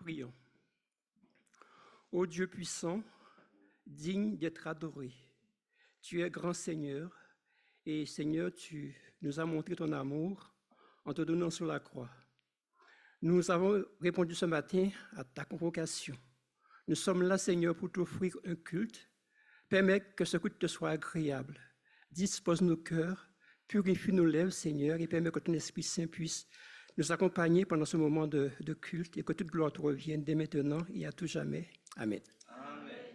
Prions. Ô Dieu puissant, digne d'être adoré, tu es grand Seigneur, et Seigneur, tu nous as montré ton amour en te donnant sur la croix. Nous avons répondu ce matin à ta convocation. Nous sommes là, Seigneur, pour t'offrir un culte. Permets que ce culte te soit agréable. Dispose nos cœurs, purifie nos lèvres, Seigneur, et permets que ton Esprit Saint puisse nous accompagner pendant ce moment de culte et que toute gloire te revienne dès maintenant et à tout jamais. Amen. Amen.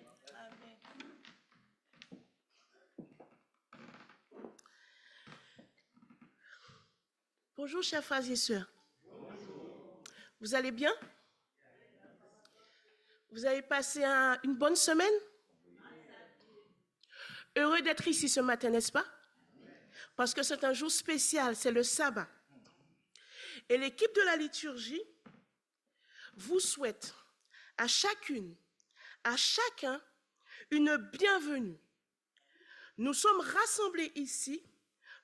Bonjour, chers frères et sœurs. Bonjour. Vous allez bien? Vous avez passé une bonne semaine? Heureux d'être ici ce matin, n'est-ce pas? Parce que c'est un jour spécial, c'est le sabbat. Et l'équipe de la liturgie vous souhaite à chacune, à chacun, une bienvenue. Nous sommes rassemblés ici,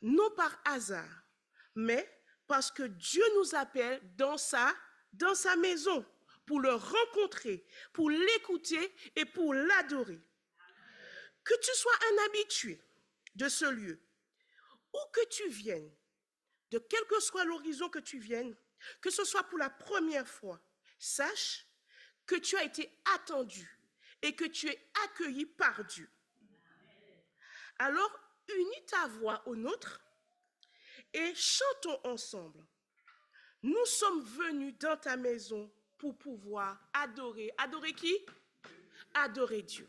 non par hasard, mais parce que Dieu nous appelle dans sa maison pour le rencontrer, pour l'écouter et pour l'adorer. Que tu sois un habitué de ce lieu, où que tu viennes, de quel que soit l'horizon que tu viennes, que ce soit pour la première fois, sache que tu as été attendu et que tu es accueilli par Dieu. Alors, unis ta voix aux nôtres et chantons ensemble. Nous sommes venus dans ta maison pour pouvoir adorer. Adorer qui? Adorer Dieu.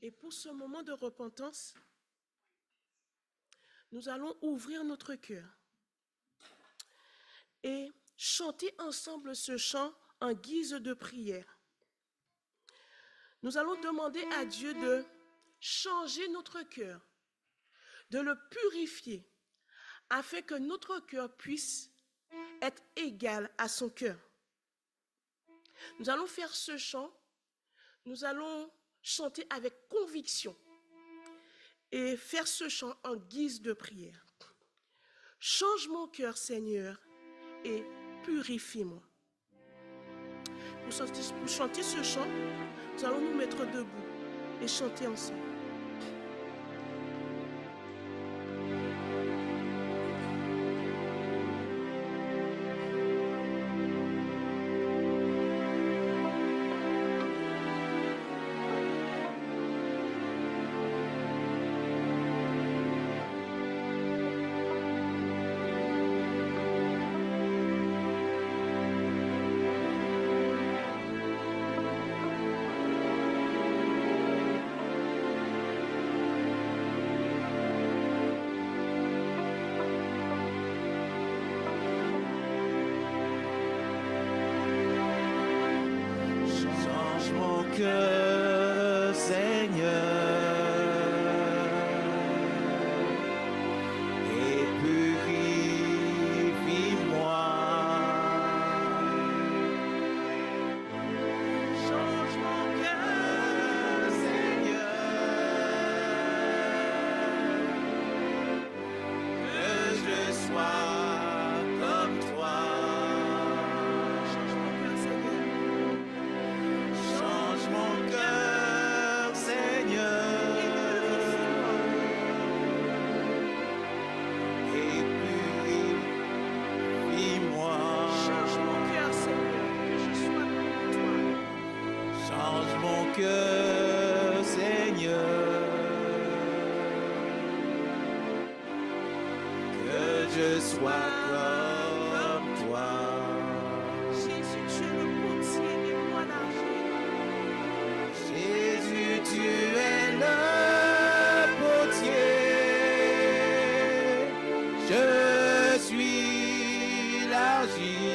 Et pour ce moment de repentance, nous allons ouvrir notre cœur et chanter ensemble ce chant en guise de prière. Nous allons demander à Dieu de changer notre cœur, de le purifier, afin que notre cœur puisse être égal à son cœur. Nous allons faire ce chant, nous allons chanter avec conviction et faire ce chant en guise de prière. Change mon cœur, Seigneur, et purifie-moi. Pour chanter ce chant, nous allons nous mettre debout et chanter ensemble. cœur, Seigneur, et purifie-moi. Change mon cœur, Seigneur, que je sois comme toi. Change mon cœur, Seigneur, et purifie-moi. Change mon cœur, Seigneur, que je sois comme toi. Change mon cœur, Seigneur, que je sois comme toi. Jésus, tu es le potier et moi l'argile. Jésus, tu es le potier, je suis l'argile.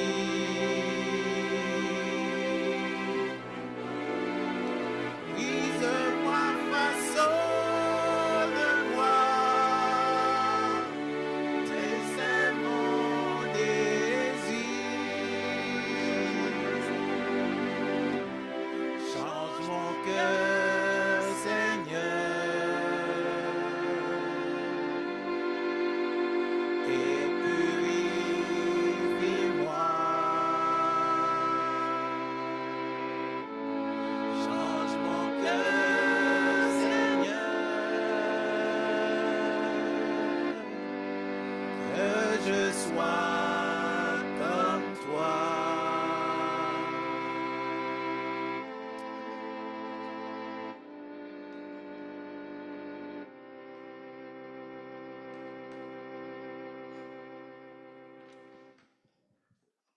Brise-moi, façonne-moi, tel c'est mon désir. Change mon cœur, Seigneur, et purifie-moi. Change mon cœur, Seigneur, que je sois comme toi.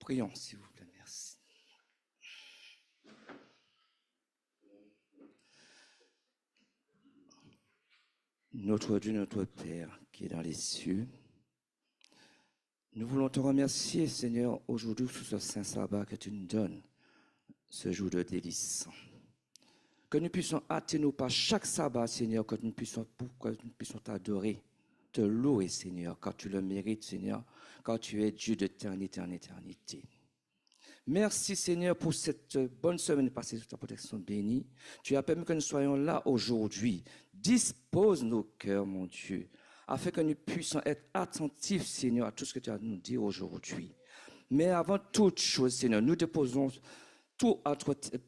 Prions, s'il vous plaît, merci. Notre Dieu, notre Père, qui est dans les cieux, nous voulons te remercier, Seigneur, aujourd'hui sur ce saint sabbat que tu nous donnes, ce jour de délice. Que nous puissions hâter nos pas chaque sabbat, Seigneur, que nous puissions t'adorer, te louer, Seigneur, car tu le mérites, Seigneur, car tu es Dieu d'éternité en éternité. Merci, Seigneur, pour cette bonne semaine passée sous ta protection bénie. Tu as permis que nous soyons là aujourd'hui. Dispose nos cœurs, mon Dieu, afin que nous puissions être attentifs, Seigneur, à tout ce que tu as à nous dire aujourd'hui. Mais avant toute chose, Seigneur, nous déposons tout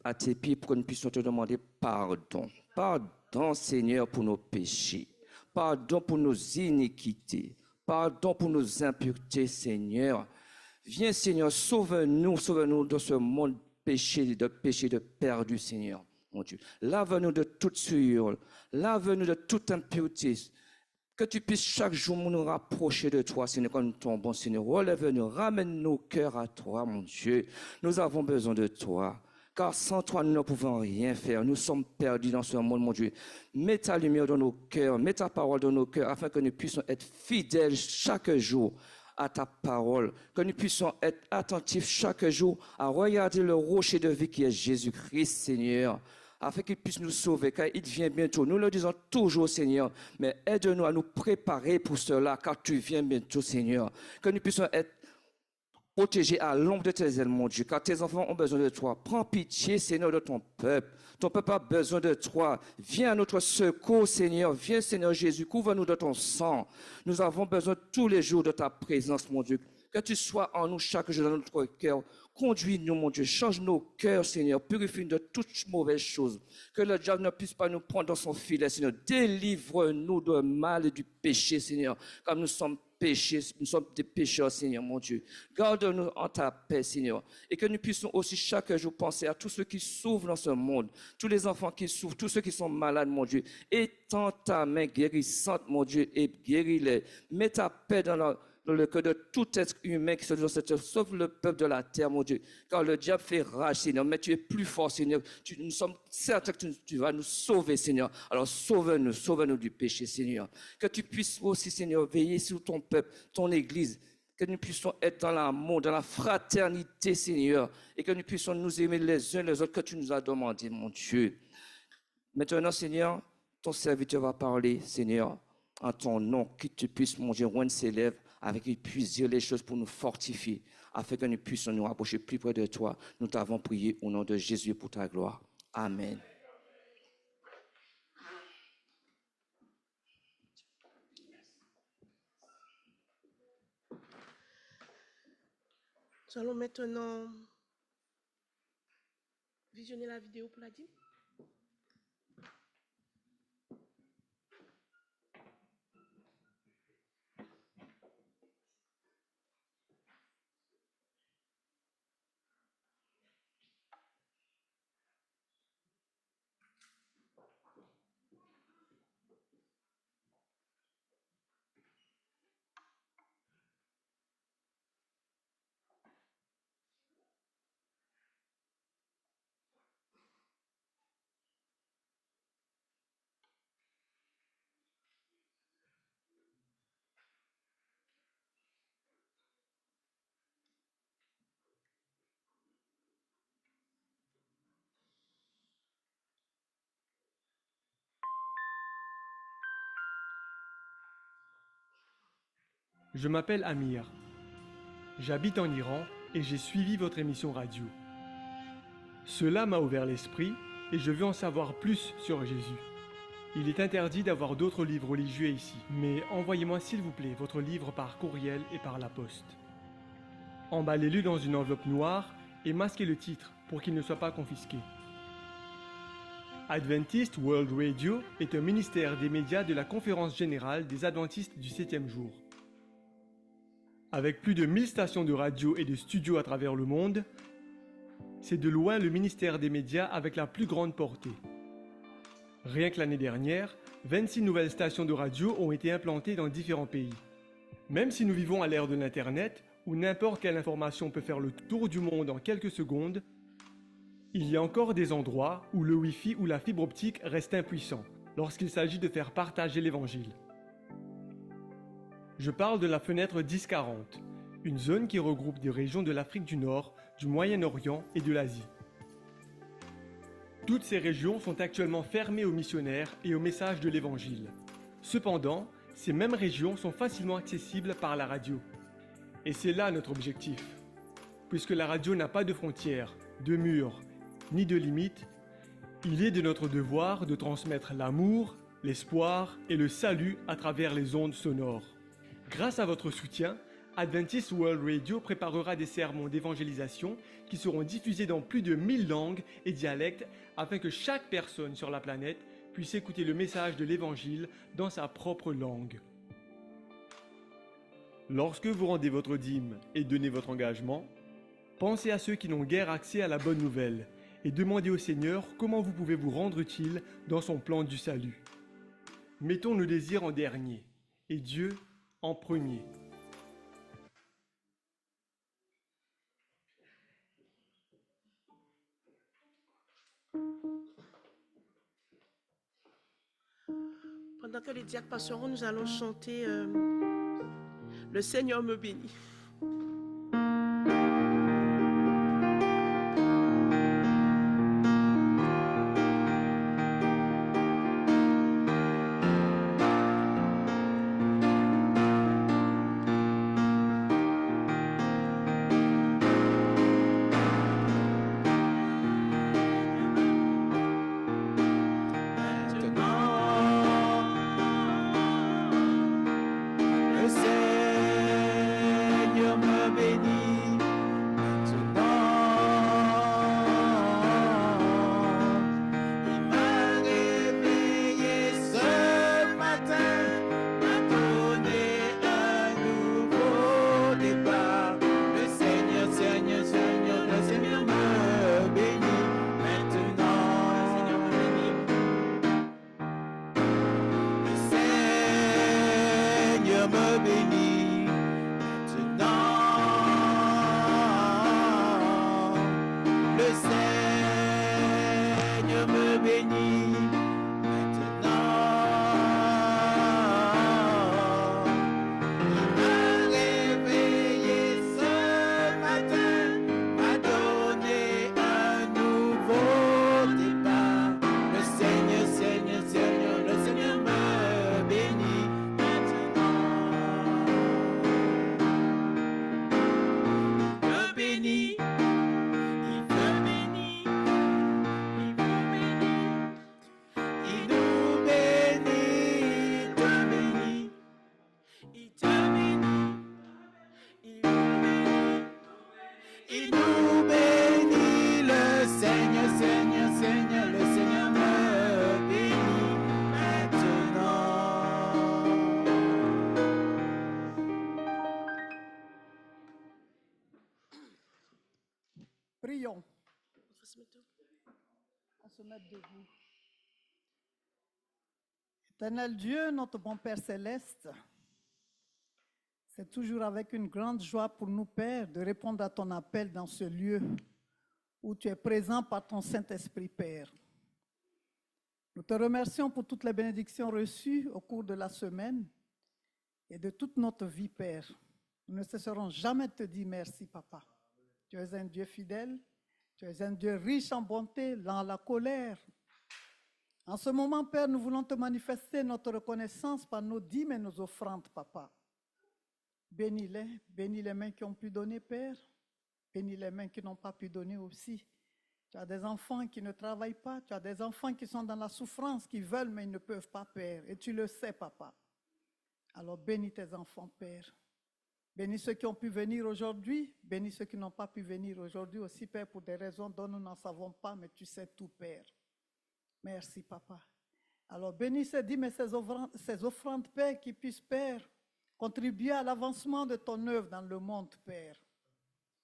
à tes pieds pour que nous puissions te demander pardon. Pardon, Seigneur, pour nos péchés. Pardon pour nos iniquités. Pardon pour nos impuretés, Seigneur. Viens, Seigneur, sauve-nous de ce monde péché de perdu, Seigneur, mon Dieu. Lave-nous de toute souillure, lave-nous de toute impureté. Que tu puisses chaque jour nous rapprocher de toi, Seigneur, quand nous tombons, Seigneur. Relève-nous, ramène nos cœurs à toi, mon Dieu. Nous avons besoin de toi. car sans toi, nous ne pouvons rien faire. Nous sommes perdus dans ce monde, mon Dieu. Mets ta lumière dans nos cœurs, mets ta parole dans nos cœurs, afin que nous puissions être fidèles chaque jour à ta parole, que nous puissions être attentifs chaque jour à regarder le rocher de vie qui est Jésus-Christ, Seigneur, afin qu'il puisse nous sauver, car il vient bientôt. Nous le disons toujours, Seigneur, mais aide-nous à nous préparer pour cela, car tu viens bientôt, Seigneur. Que nous puissions être protégés à l'ombre de tes ailes, mon Dieu, car tes enfants ont besoin de toi. Prends pitié, Seigneur, de ton peuple. Ton peuple a besoin de toi. Viens à notre secours, Seigneur. Viens, Seigneur Jésus, couvre-nous de ton sang. Nous avons besoin tous les jours de ta présence, mon Dieu. Que tu sois en nous chaque jour dans notre cœur. Conduis-nous, mon Dieu. Change nos cœurs, Seigneur. Purifie-nous de toutes mauvaises choses. Que le diable ne puisse pas nous prendre dans son filet, Seigneur. Délivre-nous du mal et du péché, Seigneur. Car nous sommes péchés, nous sommes des pécheurs, Seigneur, mon Dieu. Garde-nous en ta paix, Seigneur. Et que nous puissions aussi chaque jour penser à tous ceux qui souffrent dans ce monde. Tous les enfants qui souffrent, tous ceux qui sont malades, mon Dieu. Étends ta main guérissante, mon Dieu, et guéris-les. Mets ta paix dans le cœur de tout être humain qui se trouve dans cette terre, sauf le peuple de la terre, mon Dieu. Car le diable fait rage, Seigneur, mais tu es plus fort, Seigneur. Nous sommes certains que tu vas nous sauver, Seigneur. Alors sauve-nous du péché, Seigneur. Que tu puisses aussi, Seigneur, veiller sur ton peuple, ton Église. Que nous puissions être dans l'amour, dans la fraternité, Seigneur. Et que nous puissions nous aimer les uns les autres que tu nous as demandé, mon Dieu. Maintenant, Seigneur, ton serviteur va parler, Seigneur, en ton nom, que tu puisses, mon Dieu, rendre ses lèvres, avec qu'il puisse dire les choses pour nous fortifier, afin que nous puissions nous rapprocher plus près de toi. Nous t'avons prié au nom de Jésus pour ta gloire. Amen. Nous allons maintenant visionner la vidéo pour la dîme. Je m'appelle Amir. J'habite en Iran et j'ai suivi votre émission radio. Cela m'a ouvert l'esprit et je veux en savoir plus sur Jésus. Il est interdit d'avoir d'autres livres religieux ici, mais envoyez-moi s'il vous plaît votre livre par courriel et par la poste. Emballez-le dans une enveloppe noire et masquez le titre pour qu'il ne soit pas confisqué. Adventist World Radio est un ministère des médias de la Conférence générale des Adventistes du 7e jour. Avec plus de 1000 stations de radio et de studios à travers le monde, c'est de loin le ministère des médias avec la plus grande portée. Rien que l'année dernière, 26 nouvelles stations de radio ont été implantées dans différents pays. Même si nous vivons à l'ère de l'Internet, où n'importe quelle information peut faire le tour du monde en quelques secondes, il y a encore des endroits où le Wi-Fi ou la fibre optique restent impuissants lorsqu'il s'agit de faire partager l'Évangile. Je parle de la fenêtre 1040, une zone qui regroupe des régions de l'Afrique du Nord, du Moyen-Orient et de l'Asie. Toutes ces régions sont actuellement fermées aux missionnaires et au message de l'Évangile. Cependant, ces mêmes régions sont facilement accessibles par la radio. Et c'est là notre objectif. Puisque la radio n'a pas de frontières, de murs, ni de limites, il est de notre devoir de transmettre l'amour, l'espoir et le salut à travers les ondes sonores. Grâce à votre soutien, Adventist World Radio préparera des sermons d'évangélisation qui seront diffusés dans plus de 1000 langues et dialectes afin que chaque personne sur la planète puisse écouter le message de l'Évangile dans sa propre langue. Lorsque vous rendez votre dîme et donnez votre engagement, pensez à ceux qui n'ont guère accès à la bonne nouvelle et demandez au Seigneur comment vous pouvez vous rendre utile dans son plan du salut. Mettons nos désirs en dernier et Dieu en premier. Pendant que les diacres passeront, nous allons chanter Le Seigneur me bénit. Prions. On se met debout. Éternel Dieu, notre bon Père céleste, c'est toujours avec une grande joie pour nous, Père, de répondre à ton appel dans ce lieu où tu es présent par ton Saint-Esprit, Père. Nous te remercions pour toutes les bénédictions reçues au cours de la semaine et de toute notre vie, Père. Nous ne cesserons jamais de te dire merci, Papa. Tu es un Dieu fidèle, tu es un Dieu riche en bonté, lent à la colère. En ce moment, Père, nous voulons te manifester notre reconnaissance par nos dîmes et nos offrandes, Papa. Bénis les mains qui ont pu donner, Père. Bénis les mains qui n'ont pas pu donner aussi. Tu as des enfants qui ne travaillent pas, tu as des enfants qui sont dans la souffrance, qui veulent mais ils ne peuvent pas, Père. Et tu le sais, Papa. Alors bénis tes enfants, Père. Bénis ceux qui ont pu venir aujourd'hui, bénis ceux qui n'ont pas pu venir aujourd'hui aussi, Père, pour des raisons dont nous n'en savons pas, mais tu sais tout, Père. Merci, Papa. Alors bénis ces dîmes et ces offrandes, Père, qui puissent, Père, contribuer à l'avancement de ton œuvre dans le monde, Père.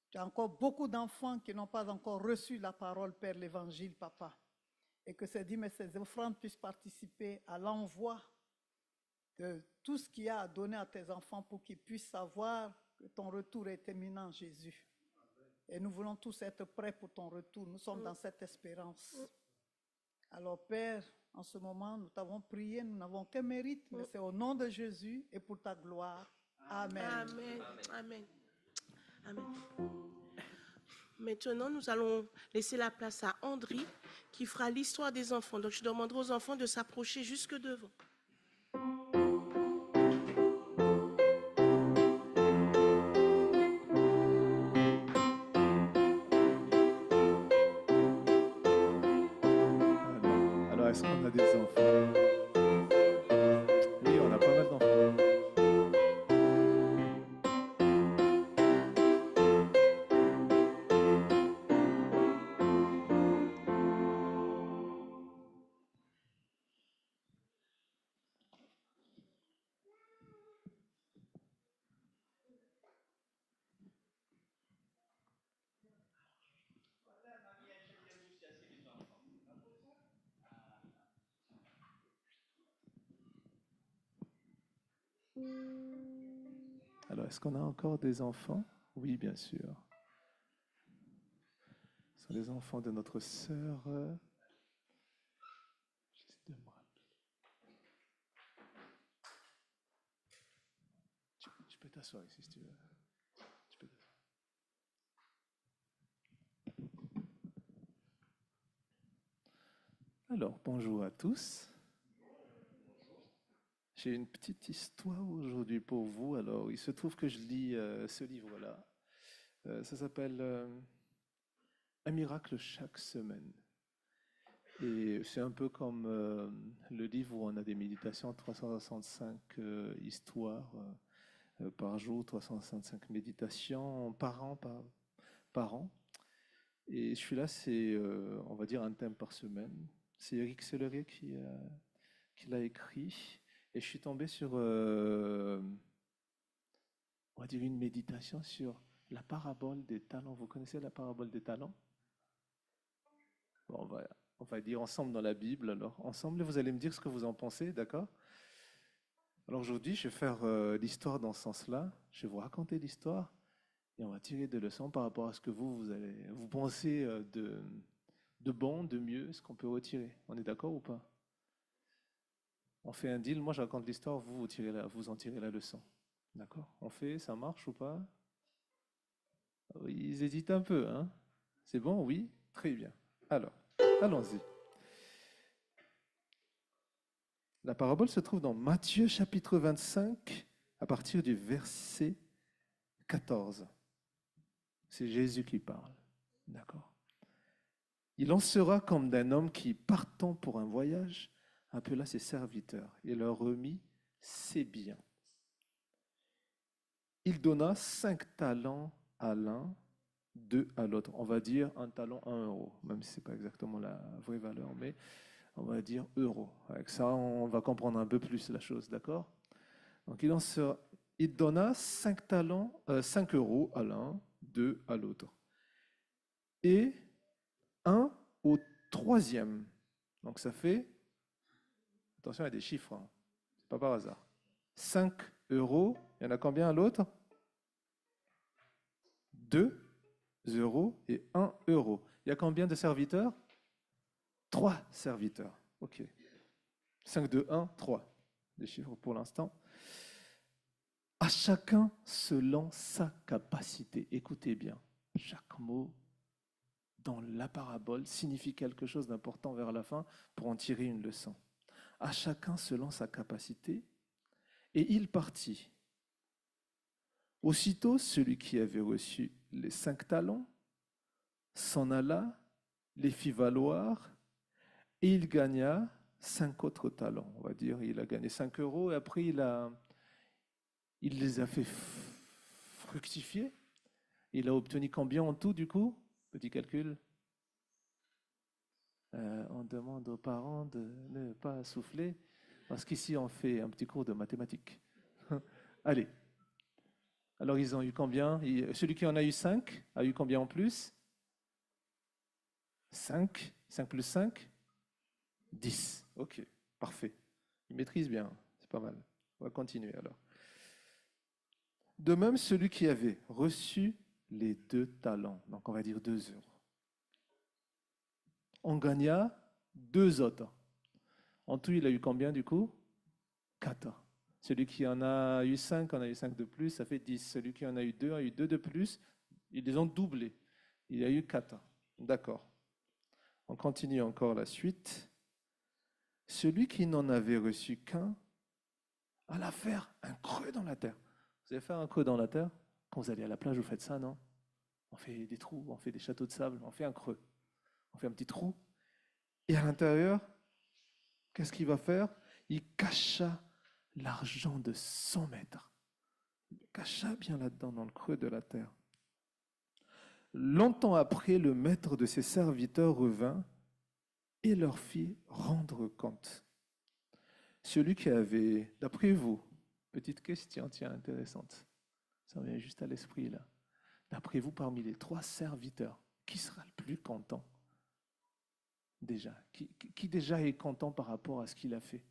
Tu as encore beaucoup d'enfants qui n'ont pas encore reçu la parole, Père, l'évangile, Papa. Et que ces dîmes et ces offrandes puissent participer à l'envoi de tout ce qu'il y a à donner à tes enfants pour qu'ils puissent savoir que ton retour est imminent, Jésus. Et nous voulons tous être prêts pour ton retour. Nous sommes dans cette espérance. Alors, Père, en ce moment, nous t'avons prié, nous n'avons qu'un mérite, mais c'est au nom de Jésus et pour ta gloire. Amen. Amen. Amen. Amen. Maintenant, nous allons laisser la place à Andry qui fera l'histoire des enfants. Donc, je demanderai aux enfants de s'approcher jusque devant. Alors, est-ce qu'on a des enfants? Oui, on a pas mal d'enfants. Alors, est-ce qu'on a encore des enfants? Oui, bien sûr. Ce sont les enfants de notre sœur. J'essaie de me rappeler. peux t'asseoir ici si tu veux. Tu peux t'asseoir. Alors, bonjour à tous. J'ai une petite histoire aujourd'hui pour vous. Alors, il se trouve que je lis ce livre-là. Ça s'appelle Un miracle chaque semaine. Et c'est un peu comme le livre où on a des méditations, 365 histoires par jour, 365 méditations par an. Et celui-là, c'est, on va dire, un thème par semaine. C'est Eric Sellerier qui l'a écrit. Et je suis tombé sur, on va dire, une méditation sur la parabole des talents. Vous connaissez la parabole des talents? Bon, on va dire ensemble dans la Bible. Alors, ensemble, vous allez me dire ce que vous en pensez, d'accord? Alors aujourd'hui, je vais faire l'histoire dans ce sens-là. Je vais vous raconter l'histoire et on va tirer des leçons par rapport à ce que vous pensez de bon, de mieux, ce qu'on peut retirer. On est d'accord ou pas? On fait un deal, moi je raconte l'histoire, vous en tirez la leçon. D'accord? On fait, ça marche ou pas? Oui, ils hésitent un peu, hein? C'est bon? Oui? Très bien. Alors, allons-y. La parabole se trouve dans Matthieu chapitre 25, à partir du verset 14. C'est Jésus qui parle. D'accord? Il en sera comme d'un homme qui, partant pour un voyage, appela ses serviteurs et leur remit ses biens. Il donna 5 talents à l'un, 2 à l'autre. On va dire un talent, 1 euro, même si ce n'est pas exactement la vraie valeur, mais on va dire euro. Avec ça, on va comprendre un peu plus la chose, d'accord? Donc il donna 5 talents, 5 euros à l'un, 2 à l'autre. Et 1 au troisième. Donc ça fait, attention, il y a des chiffres, hein. C'est pas par hasard. 5 euros, il y en a combien à l'autre? 2 euros et 1 euro. Il y a combien de serviteurs? 3 serviteurs. Ok. 5, 2, 1, 3. Des chiffres pour l'instant. À chacun selon sa capacité. Écoutez bien, chaque mot dans la parabole signifie quelque chose d'important vers la fin pour en tirer une leçon. À chacun selon sa capacité. Et il partit. Aussitôt, celui qui avait reçu les 5 talents s'en alla, les fit valoir, et il gagna 5 autres talents. On va dire, il a gagné 5 euros, et après il les a fait fructifier. Il a obtenu combien en tout, du coup? Petit calcul. On demande aux parents de ne pas souffler, parce qu'ici, on fait un petit cours de mathématiques. Allez. Alors, ils ont eu combien? Celui qui en a eu 5 a eu combien en plus? 5. 5 plus 5? 10. Ok, parfait. Il maîtrise bien, c'est pas mal. On va continuer alors. De même, celui qui avait reçu les 2 talents, donc on va dire 2 euros, on gagna 2 autres. En tout, il a eu combien du coup? 4. Celui qui en a eu 5, en a eu 5 de plus, ça fait 10. Celui qui en a eu 2 a eu 2 de plus. Ils les ont doublés. Il a eu 4. D'accord. On continue encore la suite. Celui qui n'en avait reçu qu'un alla faire un creux dans la terre. Vous allez faire un creux dans la terre? Quand vous allez à la plage, vous faites ça, non? On fait des trous, on fait des châteaux de sable, on fait un creux. On fait un petit trou. Et à l'intérieur, qu'est-ce qu'il va faire? Il cacha l'argent de 100 mètres. Il le cacha bien là-dedans, dans le creux de la terre. Longtemps après, le maître de ses serviteurs revint et leur fit rendre compte. Celui qui avait, d'après vous, petite question, tiens, intéressante, ça me vient juste à l'esprit là. D'après vous, parmi les 3 serviteurs, qui sera le plus content déjà? Qui déjà est content par rapport à ce qu'il a fait?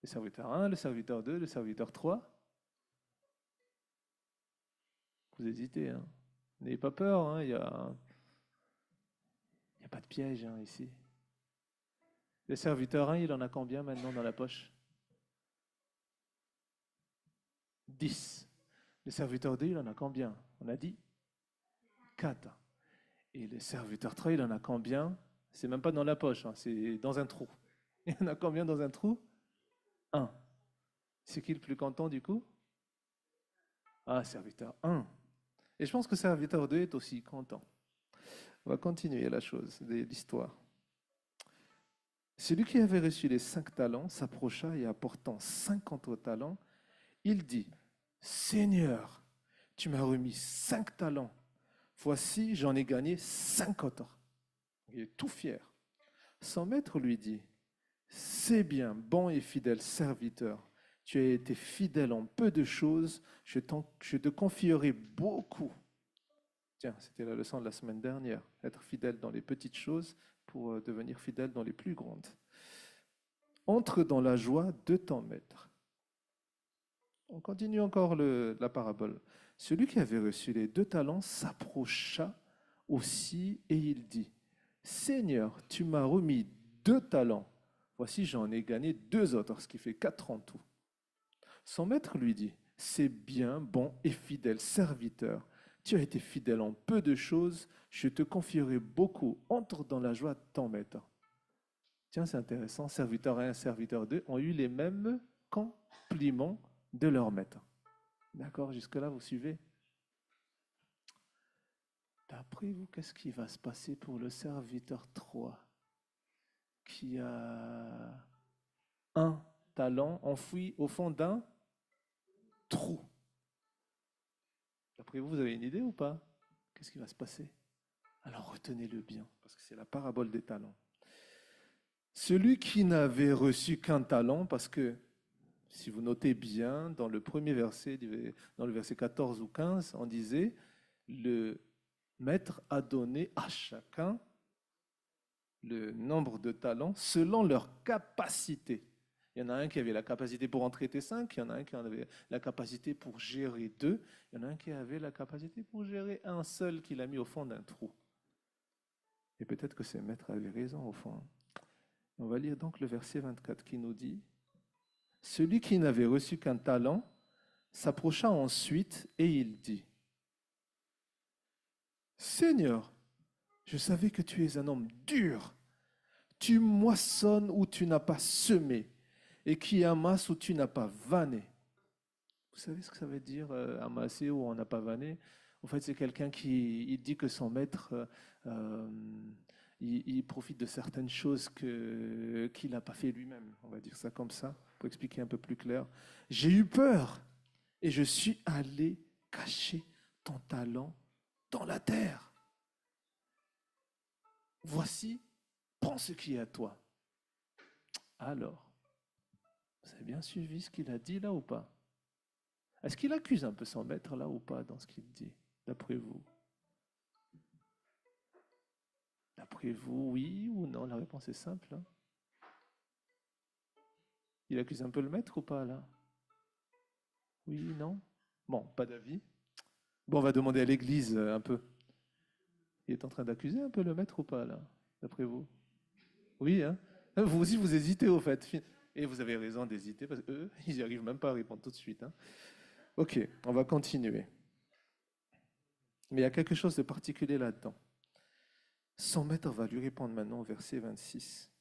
Le serviteur 1, le serviteur 2, le serviteur 3? Vous hésitez, hein? N'ayez pas peur, hein? Il n'y a pas de piège, hein, ici. Le serviteur 1, il en a combien maintenant dans la poche? 10. Le serviteur 2, il en a combien? On a dit 4. Et le serviteur 3, il en a combien? C'est même pas dans la poche, hein, c'est dans un trou. Il en a combien dans un trou? 1. C'est qui le plus content du coup? Ah, serviteur 1. Et je pense que serviteur 2 est aussi content. On va continuer la chose, l'histoire. Celui qui avait reçu les 5 talents s'approcha et apportant 50 autres talents, il dit, Seigneur, tu m'as remis 5 talents. Voici, j'en ai gagné 5 autres. Il est tout fier. Son maître lui dit, c'est bien, bon et fidèle serviteur. Tu as été fidèle en peu de choses, je te confierai beaucoup. Tiens, c'était la leçon de la semaine dernière. Être fidèle dans les petites choses pour devenir fidèle dans les plus grandes. Entre dans la joie de ton maître. On continue encore la parabole. Celui qui avait reçu les 2 talents s'approcha aussi et il dit, Seigneur, tu m'as remis 2 talents. Voici, j'en ai gagné 2 autres, ce qui fait 4 en tout. Son maître lui dit, c'est bien, bon et fidèle serviteur. Tu as été fidèle en peu de choses, je te confierai beaucoup. Entre dans la joie de ton maître. Tiens, c'est intéressant, serviteur 1 et serviteur 2 ont eu les mêmes compliments de leur maître. D'accord, jusque-là, vous suivez? D'après vous, qu'est-ce qui va se passer pour le serviteur 3 qui a 1 talent enfoui au fond d'un trou? D'après vous, vous avez une idée ou pas? Qu'est-ce qui va se passer? Alors retenez-le bien, parce que c'est la parabole des talents. Celui qui n'avait reçu qu'un talent, parce que si vous notez bien, dans le premier verset, dans le verset 14 ou 15, on disait, le maître a donné à chacun le nombre de talents selon leur capacité. Il y en a un qui avait la capacité pour en traiter 5, il y en a un qui en avait la capacité pour gérer 2, il y en a un qui avait la capacité pour gérer un seul qu'il a mis au fond d'un trou. Et peut-être que ce maître avait raison au fond. On va lire donc le verset 24 qui nous dit, « Celui qui n'avait reçu qu'un talent s'approcha ensuite et il dit, « Seigneur, je savais que tu es un homme dur. Tu moissonnes où tu n'as pas semé et qui amasse où tu n'as pas vanné. » Vous savez ce que ça veut dire amasser où on n'a pas vanné? En fait, c'est quelqu'un qui dit que son maître, il profite de certaines choses qu'il n'a pas fait lui-même. On va dire ça comme ça, pour expliquer un peu plus clair. J'ai eu peur et je suis allé cacher ton talent dans la terre. Voici, prends ce qui est à toi. Alors, vous avez bien suivi ce qu'il a dit là ou pas? Est-ce qu'il accuse un peu son maître là ou pas dans ce qu'il dit, d'après vous? D'après vous, oui ou non? La réponse est simple. Hein? Il accuse un peu le maître ou pas là? Oui, non? Bon, pas d'avis. Bon, on va demander à l'église un peu. Il est en train d'accuser un peu le maître ou pas là, d'après vous? Oui, hein? Vous aussi, vous hésitez au fait. Et vous avez raison d'hésiter parce qu'eux, ils n'y arrivent même pas à répondre tout de suite. Hein? Ok, on va continuer. Mais il y a quelque chose de particulier là-dedans. Son maître va lui répondre maintenant au verset 26.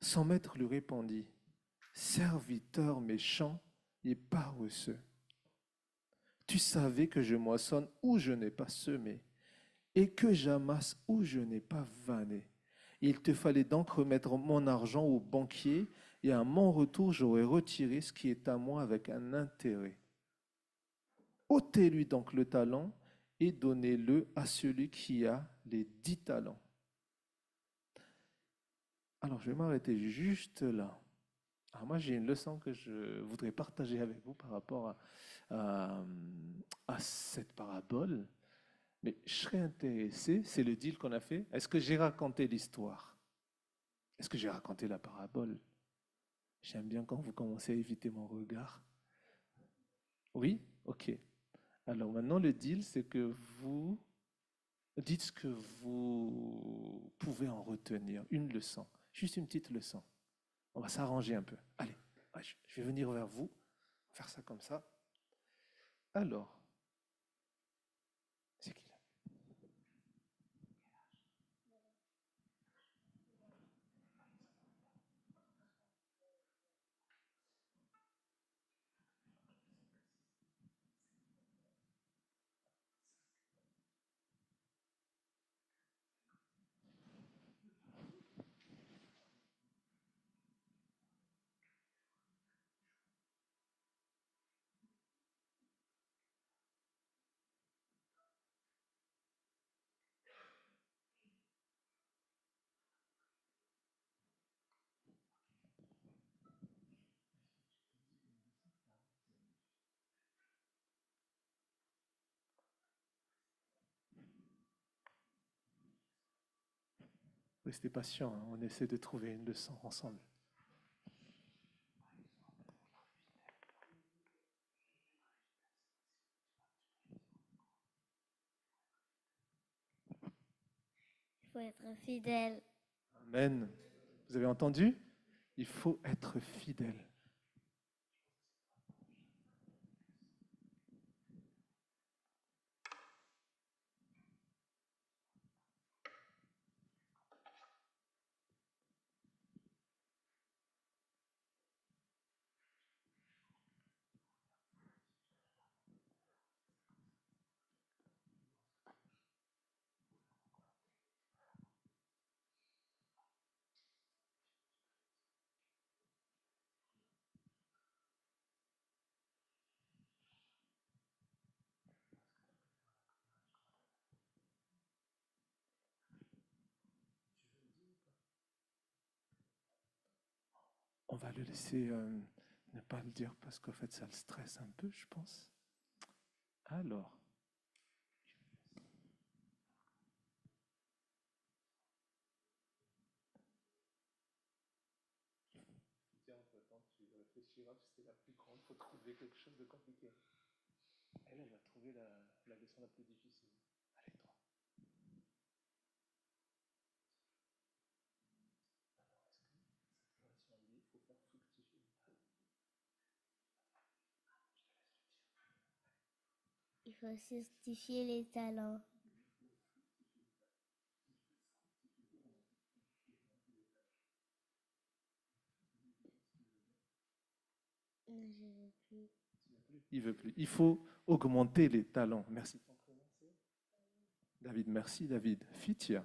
Son maître lui répondit, « Serviteur méchant et paresseux, tu savais que je moissonne où je n'ai pas semé et que j'amasse où je n'ai pas vanné. Il te fallait donc remettre mon argent au banquier et à mon retour, j'aurais retiré ce qui est à moi avec un intérêt. Ôtez-lui donc le talent et donnez-le à celui qui a les 10 talents. » Alors, je vais m'arrêter juste là. Alors moi, j'ai une leçon que je voudrais partager avec vous par rapport à cette parabole. Mais je serais intéressé, c'est le deal qu'on a fait. Est-ce que j'ai raconté l'histoire? Est-ce que j'ai raconté la parabole? J'aime bien quand vous commencez à éviter mon regard. Oui? Ok. Alors maintenant, le deal, c'est que vous dites ce que vous pouvez en retenir. Une leçon. Juste une petite leçon. On va s'arranger un peu. Allez, je vais venir vers vous. faire ça comme ça. Alors, c'est qui là? Restez patient, hein, on essaie de trouver une leçon ensemble. Il faut être fidèle. Amen. Vous avez entendu? Il faut être fidèle. On va le laisser ne pas le dire parce qu'en fait ça le stresse un peu, je pense. Alors. Tiens, entre-temps, tu réfléchiras, c'était la plus grande, il faut trouver quelque chose de compliqué. Elle va trouver la leçon la plus difficile. Allez, toi. Alors, est-ce que cette relation liée, il faut faire fructifier? Il faut justifier les talents. Je veux plus. Il veut plus. Il faut augmenter les talents. Merci. David, merci David. Fitia.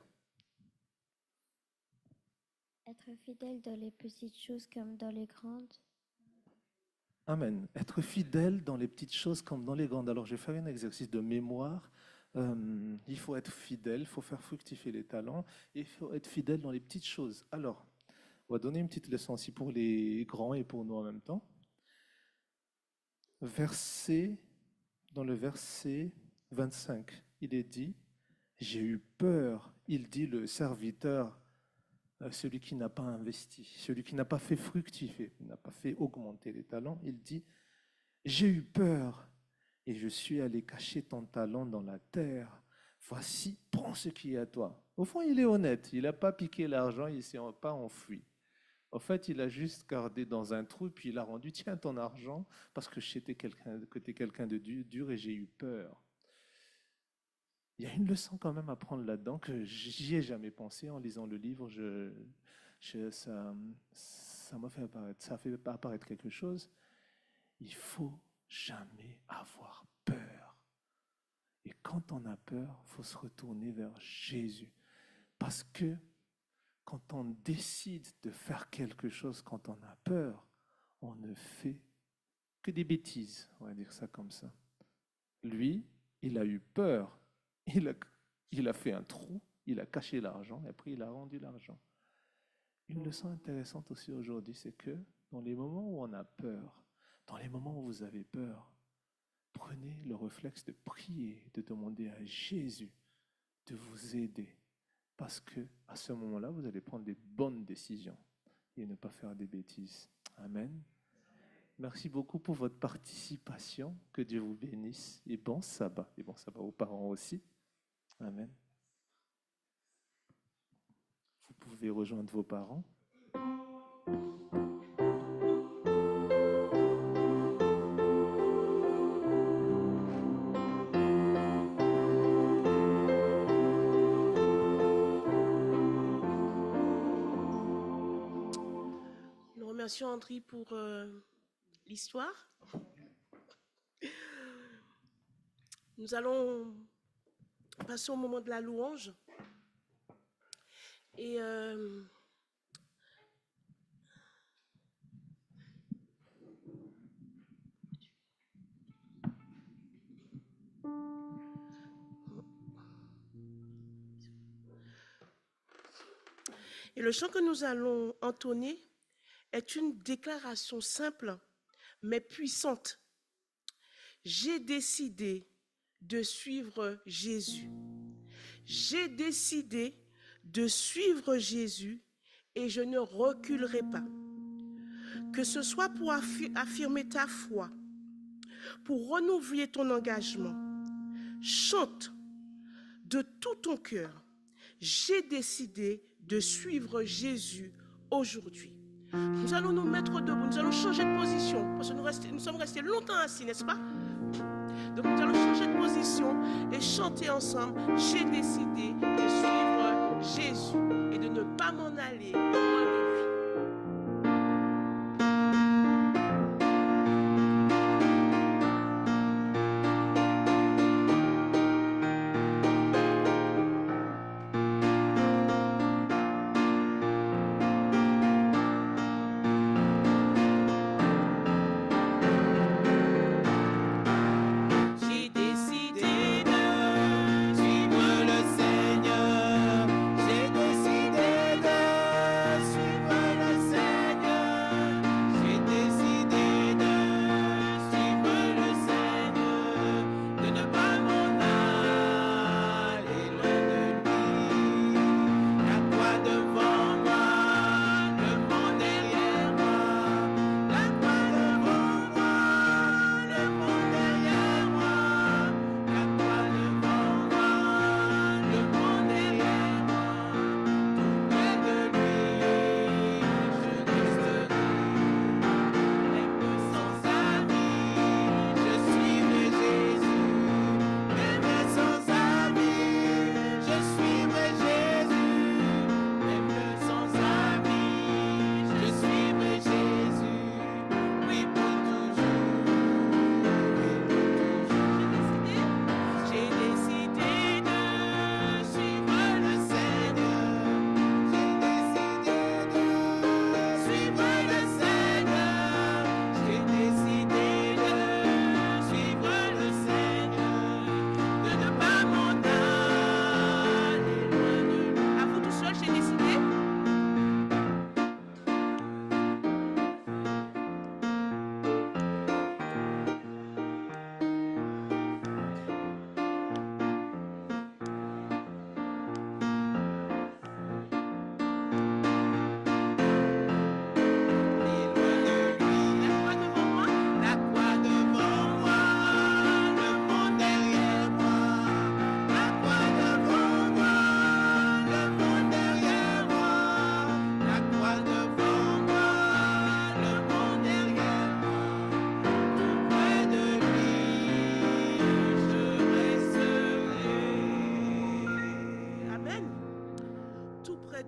Être fidèle dans les petites choses comme dans les grandes. Amen. Être fidèle dans les petites choses comme dans les grandes. Alors, je vais faire un exercice de mémoire. Il faut être fidèle, il faut faire fructifier les talents et il faut être fidèle dans les petites choses. Alors, on va donner une petite leçon aussi pour les grands et pour nous en même temps. Dans le verset 25, il est dit, j'ai eu peur, il dit le serviteur, celui qui n'a pas investi, celui qui n'a pas fait fructifier, n'a pas fait augmenter les talents, il dit, j'ai eu peur et je suis allé cacher ton talent dans la terre. Voici, prends ce qui est à toi. Au fond, il est honnête, il n'a pas piqué l'argent, il ne s'est pas enfui. En fait, il a juste gardé dans un trou, puis il a rendu, tiens, ton argent, parce que tu es quelqu'un de dur et j'ai eu peur. Il y a une leçon quand même à prendre là-dedans que j'y ai jamais pensé en lisant le livre. Ça m'a fait apparaître, ça a fait apparaître quelque chose. Il faut jamais avoir peur. Et quand on a peur, il faut se retourner vers Jésus. Parce que quand on décide de faire quelque chose, quand on a peur, on ne fait que des bêtises, on va dire ça comme ça. Lui, il a eu peur, il a fait un trou, il a caché l'argent et après il a rendu l'argent. Une leçon intéressante aussi aujourd'hui, c'est que dans les moments où on a peur, dans les moments où vous avez peur, prenez le réflexe de prier, de demander à Jésus de vous aider. Parce que à ce moment-là, vous allez prendre des bonnes décisions et ne pas faire des bêtises. Amen. Merci beaucoup pour votre participation. Que Dieu vous bénisse. Et bon sabbat. Et bon sabbat aux parents aussi. Amen. Vous pouvez rejoindre vos parents. Merci André pour l'histoire. Nous allons passer au moment de la louange. Et le chant que nous allons entonner est une déclaration simple mais puissante. J'ai décidé de suivre Jésus. J'ai décidé de suivre Jésus et je ne reculerai pas. Que ce soit pour affirmer ta foi, pour renouveler ton engagement, chante de tout ton cœur. J'ai décidé de suivre Jésus aujourd'hui. Nous allons nous mettre debout, nous allons changer de position, parce que nous sommes restés longtemps assis, n'est-ce pas? Donc nous allons changer de position et chanter ensemble. J'ai décidé de suivre Jésus et de ne pas m'en aller loin de lui.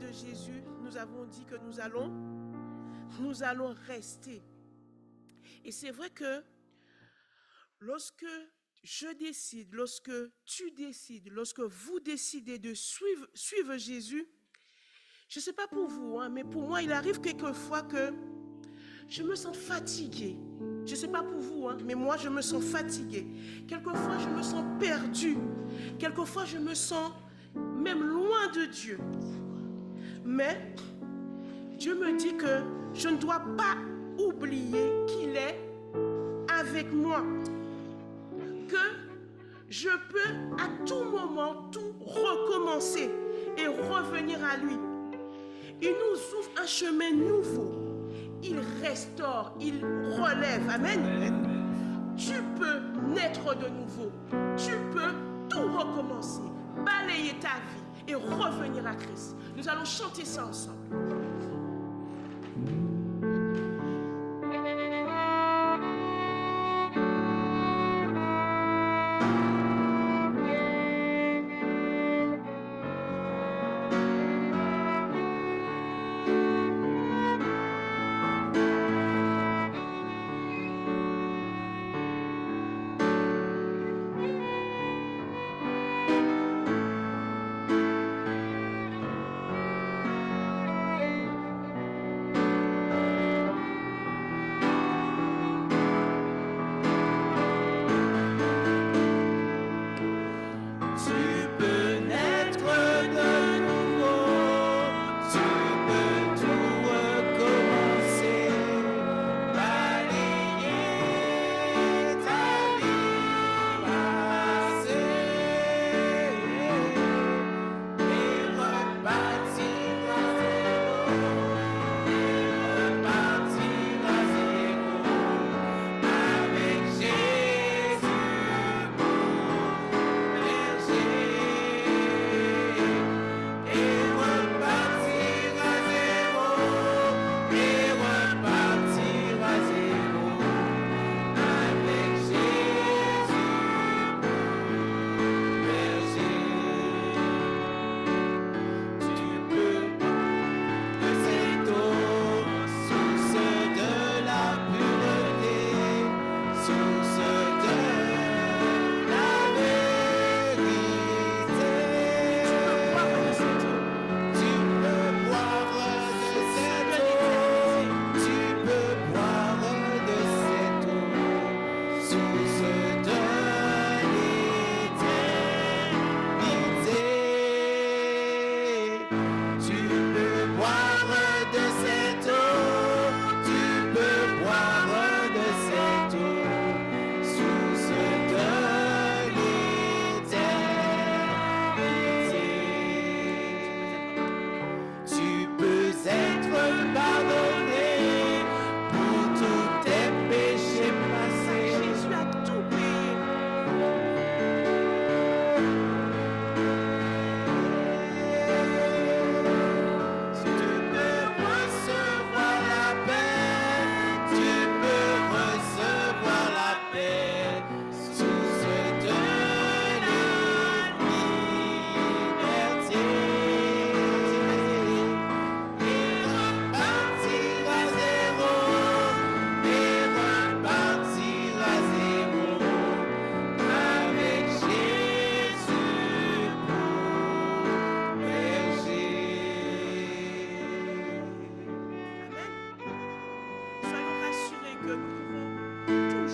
De Jésus, nous avons dit que nous allons rester. Et c'est vrai que lorsque je décide, lorsque tu décides, lorsque vous décidez de suivre Jésus, je ne sais pas pour vous, mais pour moi, il arrive quelquefois que je me sens fatiguée. Je ne sais pas pour vous, mais moi, je me sens fatiguée. Quelquefois, je me sens perdue. Quelquefois, je me sens même loin de Dieu. Mais Dieu me dit que je ne dois pas oublier qu'il est avec moi. Que je peux à tout moment tout recommencer et revenir à lui. Il nous ouvre un chemin nouveau. Il restaure, il relève. Amen. Tu peux naître de nouveau. Tu peux tout recommencer, balayer ta vie et revenir à Christ. Nous allons chanter ça ensemble.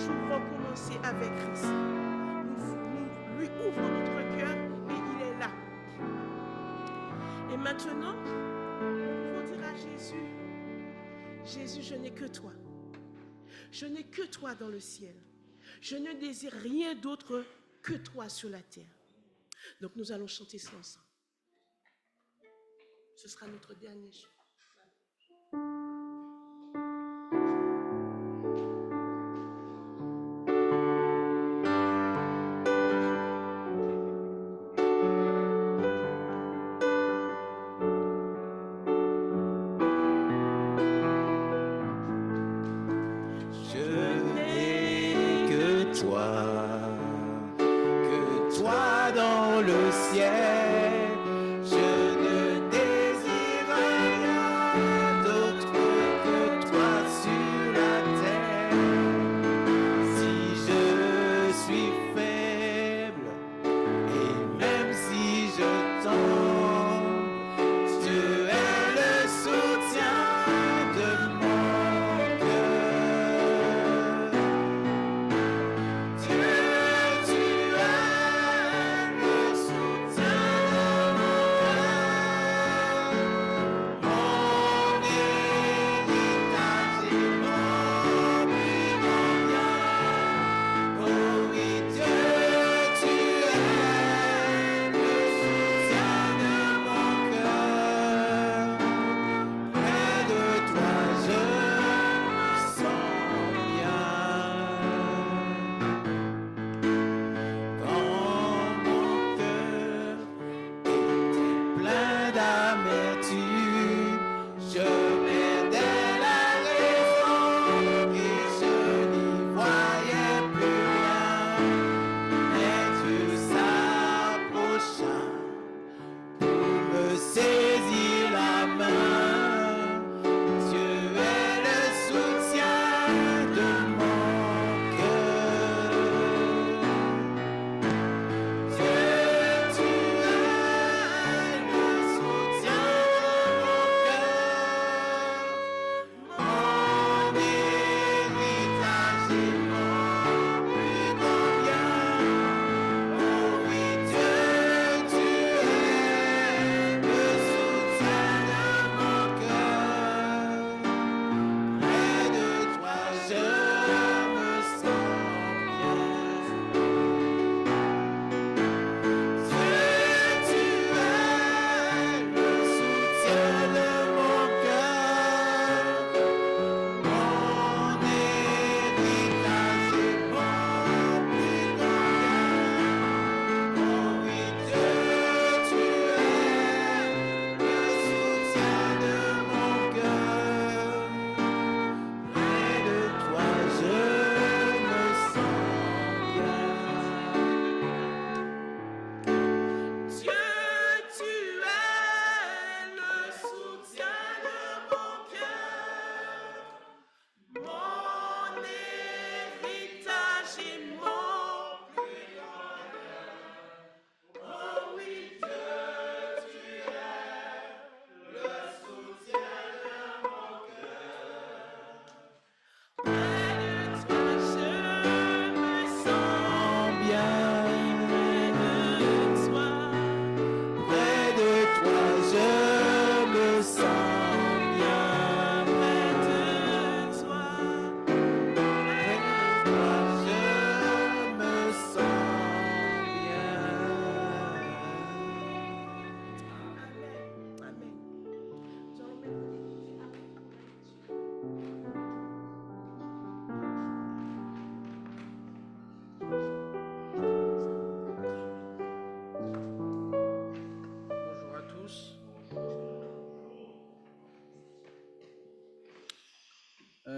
toujours recommencer avec Christ. Nous lui ouvrons notre cœur et il est là. Et maintenant, nous pouvons dire à Jésus, Jésus, je n'ai que toi. Je n'ai que toi dans le ciel. Je ne désire rien d'autre que toi sur la terre. Donc nous allons chanter cela ensemble. Ce sera notre dernier chant.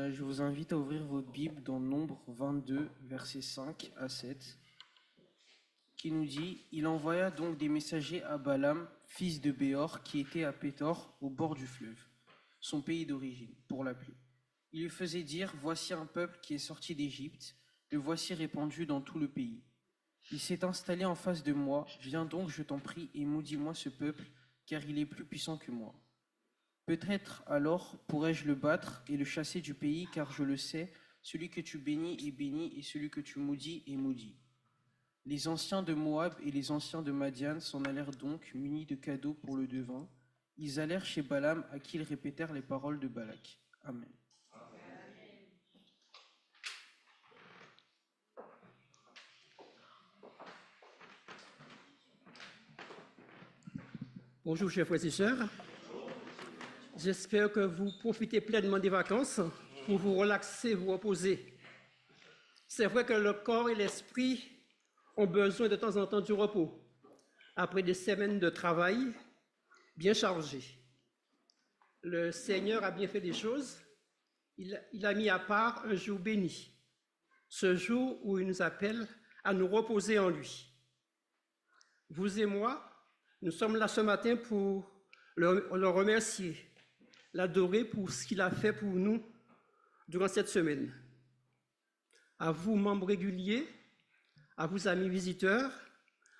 Je vous invite à ouvrir votre Bible dans Nombre 22, versets 5 à 7, qui nous dit « Il envoya donc des messagers à Balaam, fils de Béor, qui était à Pétor, au bord du fleuve, son pays d'origine, pour l'appeler. Il lui faisait dire « Voici un peuple qui est sorti d'Égypte, le voici répandu dans tout le pays. Il s'est installé en face de moi, viens donc, je t'en prie, et maudis-moi ce peuple, car il est plus puissant que moi. Peut-être alors pourrais-je le battre et le chasser du pays, car je le sais, Celui que tu bénis est béni, et celui que tu maudis est maudit. Les anciens de Moab et les anciens de Madian s'en allèrent donc, munis de cadeaux pour le devin. Ils allèrent chez Balaam, à qui ils répétèrent les paroles de Balak. Amen. Bonjour, chers frères et sœurs. J'espère que vous profitez pleinement des vacances pour vous relaxer, vous reposer. C'est vrai que le corps et l'esprit ont besoin de temps en temps du repos, après des semaines de travail bien chargées. Le Seigneur a bien fait des choses. Il a mis à part un jour béni, ce jour où il nous appelle à nous reposer en lui. Vous et moi, nous sommes là ce matin pour le remercier, l'adorer pour ce qu'il a fait pour nous durant cette semaine. À vous, membres réguliers, à vous, amis visiteurs,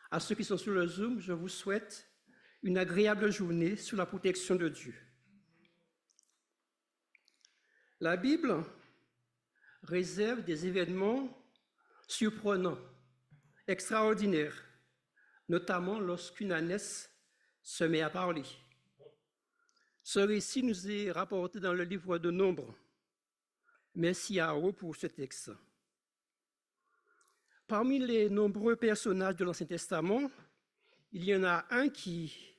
à ceux qui sont sur le Zoom, je vous souhaite une agréable journée sous la protection de Dieu. La Bible réserve des événements surprenants, extraordinaires, notamment lorsqu'une ânesse se met à parler. Ce récit nous est rapporté dans le livre de Nombres. Merci à eux pour ce texte. Parmi les nombreux personnages de l'Ancien Testament, il y en a un qui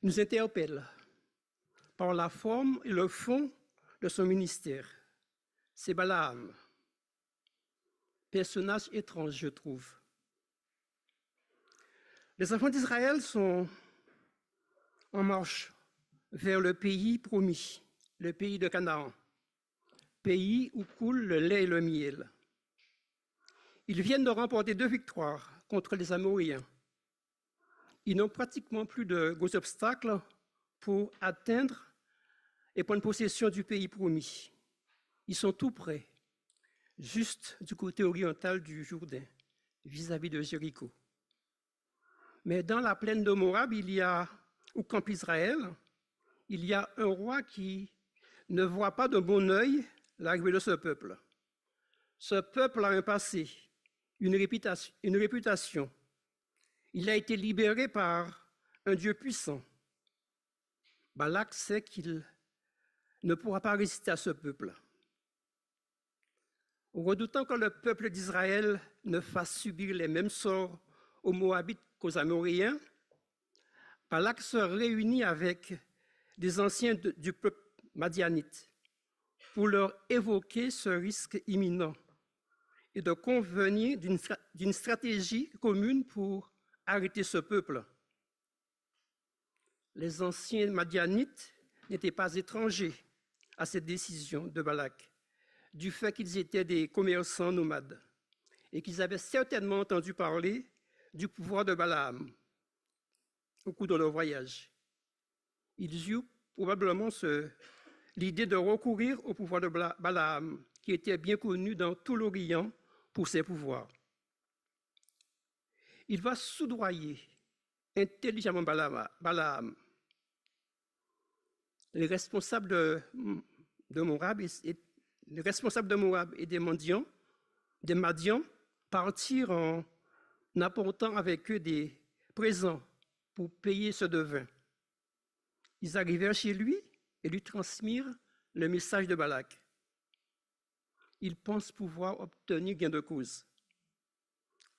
nous interpelle par la forme et le fond de son ministère. C'est Balaam. Personnage étrange, je trouve. Les enfants d'Israël sont en marche vers le pays promis, le pays de Canaan, pays où coule le lait et le miel. Ils viennent de remporter 2 victoires contre les Amoréens. Ils n'ont pratiquement plus de gros obstacles pour atteindre et prendre possession du pays promis. Ils sont tout près, juste du côté oriental du Jourdain, vis-à-vis de Jéricho. Mais dans la plaine de Moab, où campe Israël, il y a un roi qui ne voit pas de bon œil l'arrivée de ce peuple. Ce peuple a un passé, une réputation. Il a été libéré par un Dieu puissant. Balak sait qu'il ne pourra pas résister à ce peuple. Redoutant que le peuple d'Israël ne fasse subir les mêmes sorts aux Moabites qu'aux Amoréens, Balak se réunit avec des anciens du peuple madianite pour leur évoquer ce risque imminent et de convenir d'une stratégie commune pour arrêter ce peuple. Les anciens madianites n'étaient pas étrangers à cette décision de Balak, du fait qu'ils étaient des commerçants nomades et qu'ils avaient certainement entendu parler du pouvoir de Balaam au cours de leur voyage. Ils eurent probablement l'idée de recourir au pouvoir de Balaam, qui était bien connu dans tout l'Orient pour ses pouvoirs. Il va soudoyer intelligemment Balaam. Les responsables de Moab et des Madians partirent en apportant avec eux des présents pour payer ce devin. Ils arrivèrent chez lui et lui transmirent le message de Balak. Ils pensent pouvoir obtenir gain de cause,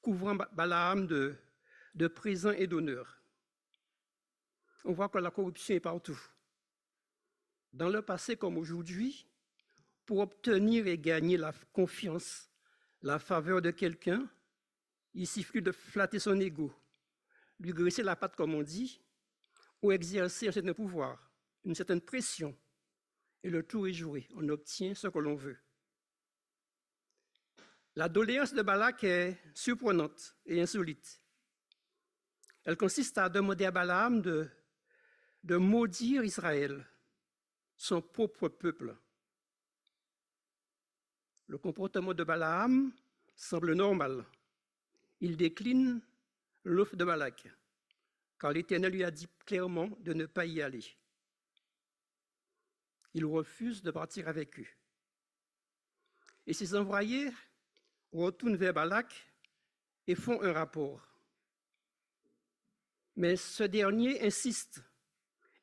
couvrant Balaam de présents et d'honneurs. On voit que la corruption est partout. Dans le passé comme aujourd'hui, pour obtenir et gagner la confiance, la faveur de quelqu'un, il suffit de flatter son ego, lui graisser la patte comme on dit, ou exercer un certain pouvoir, une certaine pression, et le tour est joué, on obtient ce que l'on veut. La doléance de Balak est surprenante et insolite. Elle consiste à demander à Balaam de maudire Israël, son propre peuple. Le comportement de Balaam semble normal. Il décline l'offre de Balak, car l'Éternel lui a dit clairement de ne pas y aller. Il refuse de partir avec eux. Et ces envoyés retournent vers Balak et font un rapport. Mais ce dernier insiste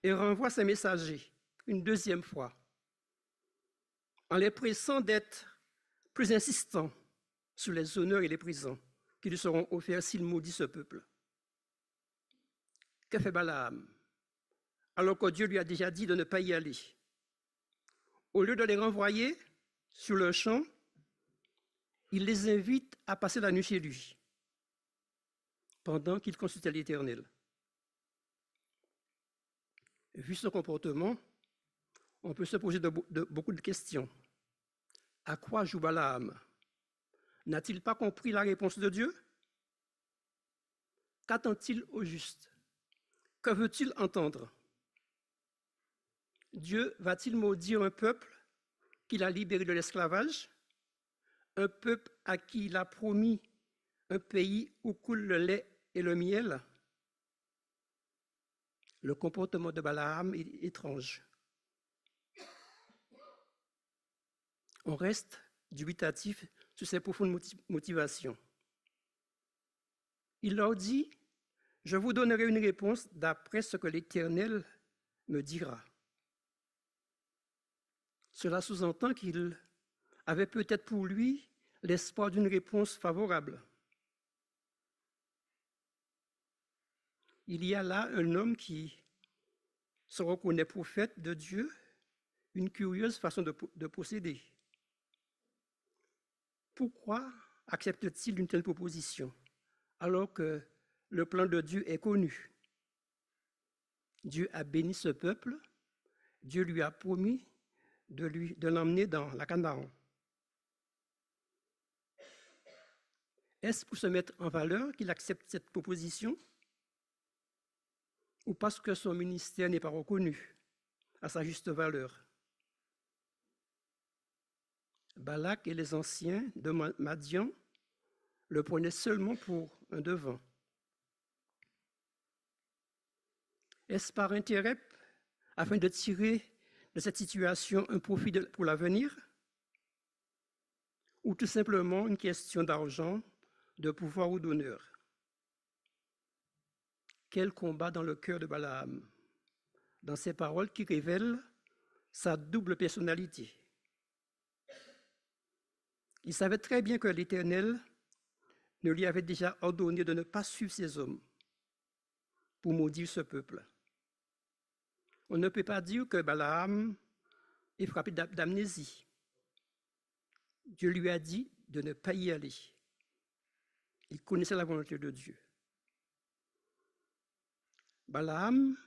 et renvoie ses messagers une deuxième fois, en les pressant d'être plus insistants sur les honneurs et les présents qui lui seront offerts s'il maudit ce peuple. Que fait Balaam, alors que Dieu lui a déjà dit de ne pas y aller? Au lieu de les renvoyer sur leur champ, il les invite à passer la nuit chez lui, pendant qu'il consultait l'Éternel. Vu ce comportement, on peut se poser beaucoup de questions. À quoi joue Balaam? N'a-t-il pas compris la réponse de Dieu? Qu'attend-il au juste? Que veut-il entendre? Dieu va-t-il maudire un peuple qu'il a libéré de l'esclavage? Un peuple à qui il a promis un pays où coule le lait et le miel? Le comportement de Balaam est étrange. On reste dubitatif sur ses profondes motivations. Il leur dit: je vous donnerai une réponse d'après ce que l'Éternel me dira. Cela sous-entend qu'il avait peut-être pour lui l'espoir d'une réponse favorable. Il y a là un homme qui se reconnaît prophète de Dieu, une curieuse façon de procéder. Pourquoi accepte-t-il une telle proposition alors que le plan de Dieu est connu? Dieu a béni ce peuple, Dieu lui a promis de l'emmener dans la Canaan. Est-ce pour se mettre en valeur qu'il accepte cette proposition? Ou parce que son ministère n'est pas reconnu à sa juste valeur? Balak et les anciens de Madian le prenaient seulement pour un devin. Est-ce par intérêt afin de tirer de cette situation un profit pour l'avenir? Ou tout simplement une question d'argent, de pouvoir ou d'honneur? Quel combat dans le cœur de Balaam, dans ces paroles qui révèlent sa double personnalité. Il savait très bien que l'Éternel ne lui avait déjà ordonné de ne pas suivre ces hommes pour maudire ce peuple. On ne peut pas dire que Balaam est frappé d'amnésie. Dieu lui a dit de ne pas y aller. Il connaissait la volonté de Dieu. Balaam,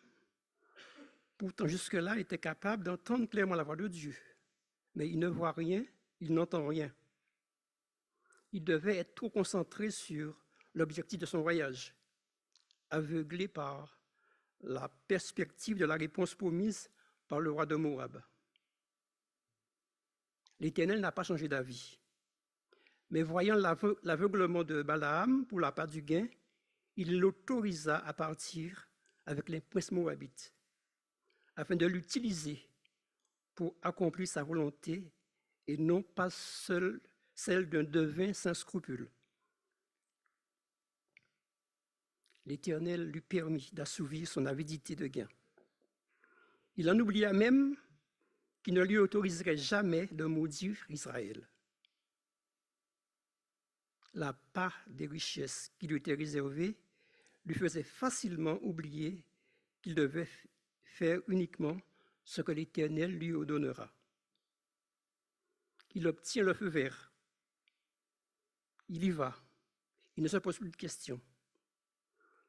pourtant jusque-là, était capable d'entendre clairement la voix de Dieu. Mais il ne voit rien, il n'entend rien. Il devait être trop concentré sur l'objectif de son voyage, aveuglé par la perspective de la réponse promise par le roi de Moab. L'Éternel n'a pas changé d'avis. Mais voyant l'aveuglement de Balaam pour la part du gain, il l'autorisa à partir avec les princes moabites, afin de l'utiliser pour accomplir sa volonté et non pas seule celle d'un devin sans scrupules. L'Éternel lui permit d'assouvir son avidité de gain. Il en oublia même qu'il ne lui autoriserait jamais de maudire Israël. La part des richesses qui lui était réservée lui faisait facilement oublier qu'il devait faire uniquement ce que l'Éternel lui ordonnera. Il obtient le feu vert. Il y va. Il ne se pose plus de questions.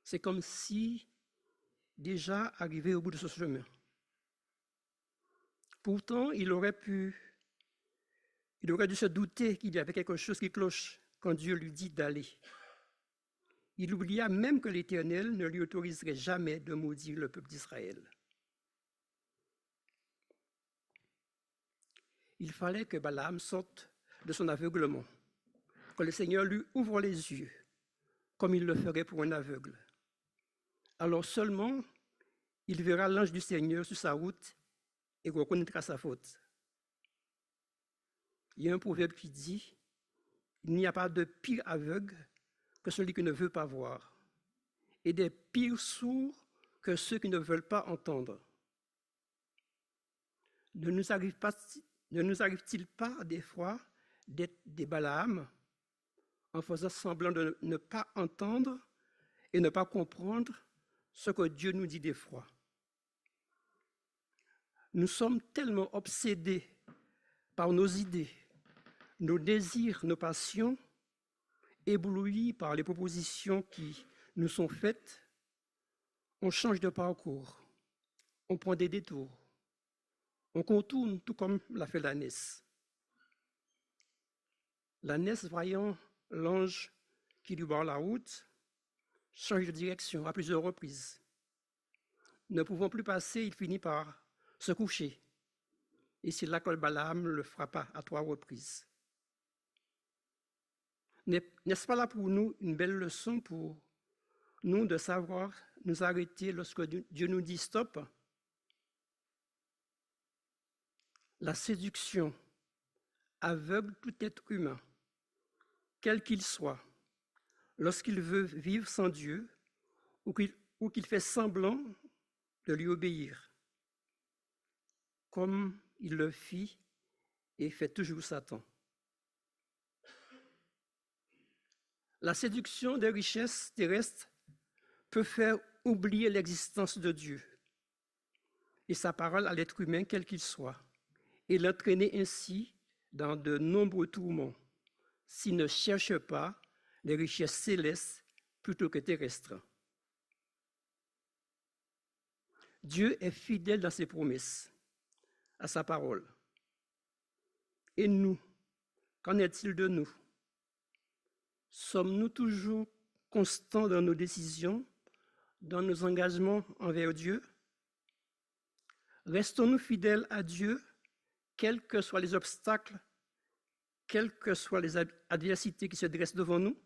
C'est comme si déjà arrivé au bout de ce chemin. Pourtant, il aurait dû se douter qu'il y avait quelque chose qui cloche quand Dieu lui dit d'aller. Il oublia même que l'Éternel ne lui autoriserait jamais de maudire le peuple d'Israël. Il fallait que Balaam sorte de son aveuglement, que le Seigneur lui ouvre les yeux, comme il le ferait pour un aveugle. Alors seulement, il verra l'ange du Seigneur sur sa route et reconnaîtra sa faute. Il y a un proverbe qui dit, il n'y a pas de pire aveugle que celui qui ne veut pas voir, et des pires sourds que ceux qui ne veulent pas entendre. Ne nous arrive-t-il pas des fois d'être des Balaam en faisant semblant de ne pas entendre et ne pas comprendre ce que Dieu nous dit des fois? Nous sommes tellement obsédés par nos idées, nos désirs, nos passions, éblouis par les propositions qui nous sont faites, on change de parcours, on prend des détours, on contourne tout comme l'a fait l'ânesse. L'ânesse, voyant l'ange qui lui barre la route, change de direction à plusieurs reprises. Ne pouvant plus passer, il finit par se coucher. Et c'est là que Balaam le frappa à 3 reprises. N'est-ce pas là pour nous une belle leçon pour nous de savoir nous arrêter lorsque Dieu nous dit stop? La séduction aveugle tout être humain, quel qu'il soit, lorsqu'il veut vivre sans Dieu ou qu'il fait semblant de lui obéir, comme il le fit et fait toujours Satan. La séduction des richesses terrestres peut faire oublier l'existence de Dieu et sa parole à l'être humain quel qu'il soit, et l'entraîner ainsi dans de nombreux tourments s'il ne cherche pas les richesses célestes plutôt que terrestres. Dieu est fidèle dans ses promesses, à sa parole. Et nous, qu'en est-il de nous? Sommes-nous toujours constants dans nos décisions, dans nos engagements envers Dieu? Restons-nous fidèles à Dieu, quels que soient les obstacles, quelles que soient les adversités qui se dressent devant nous?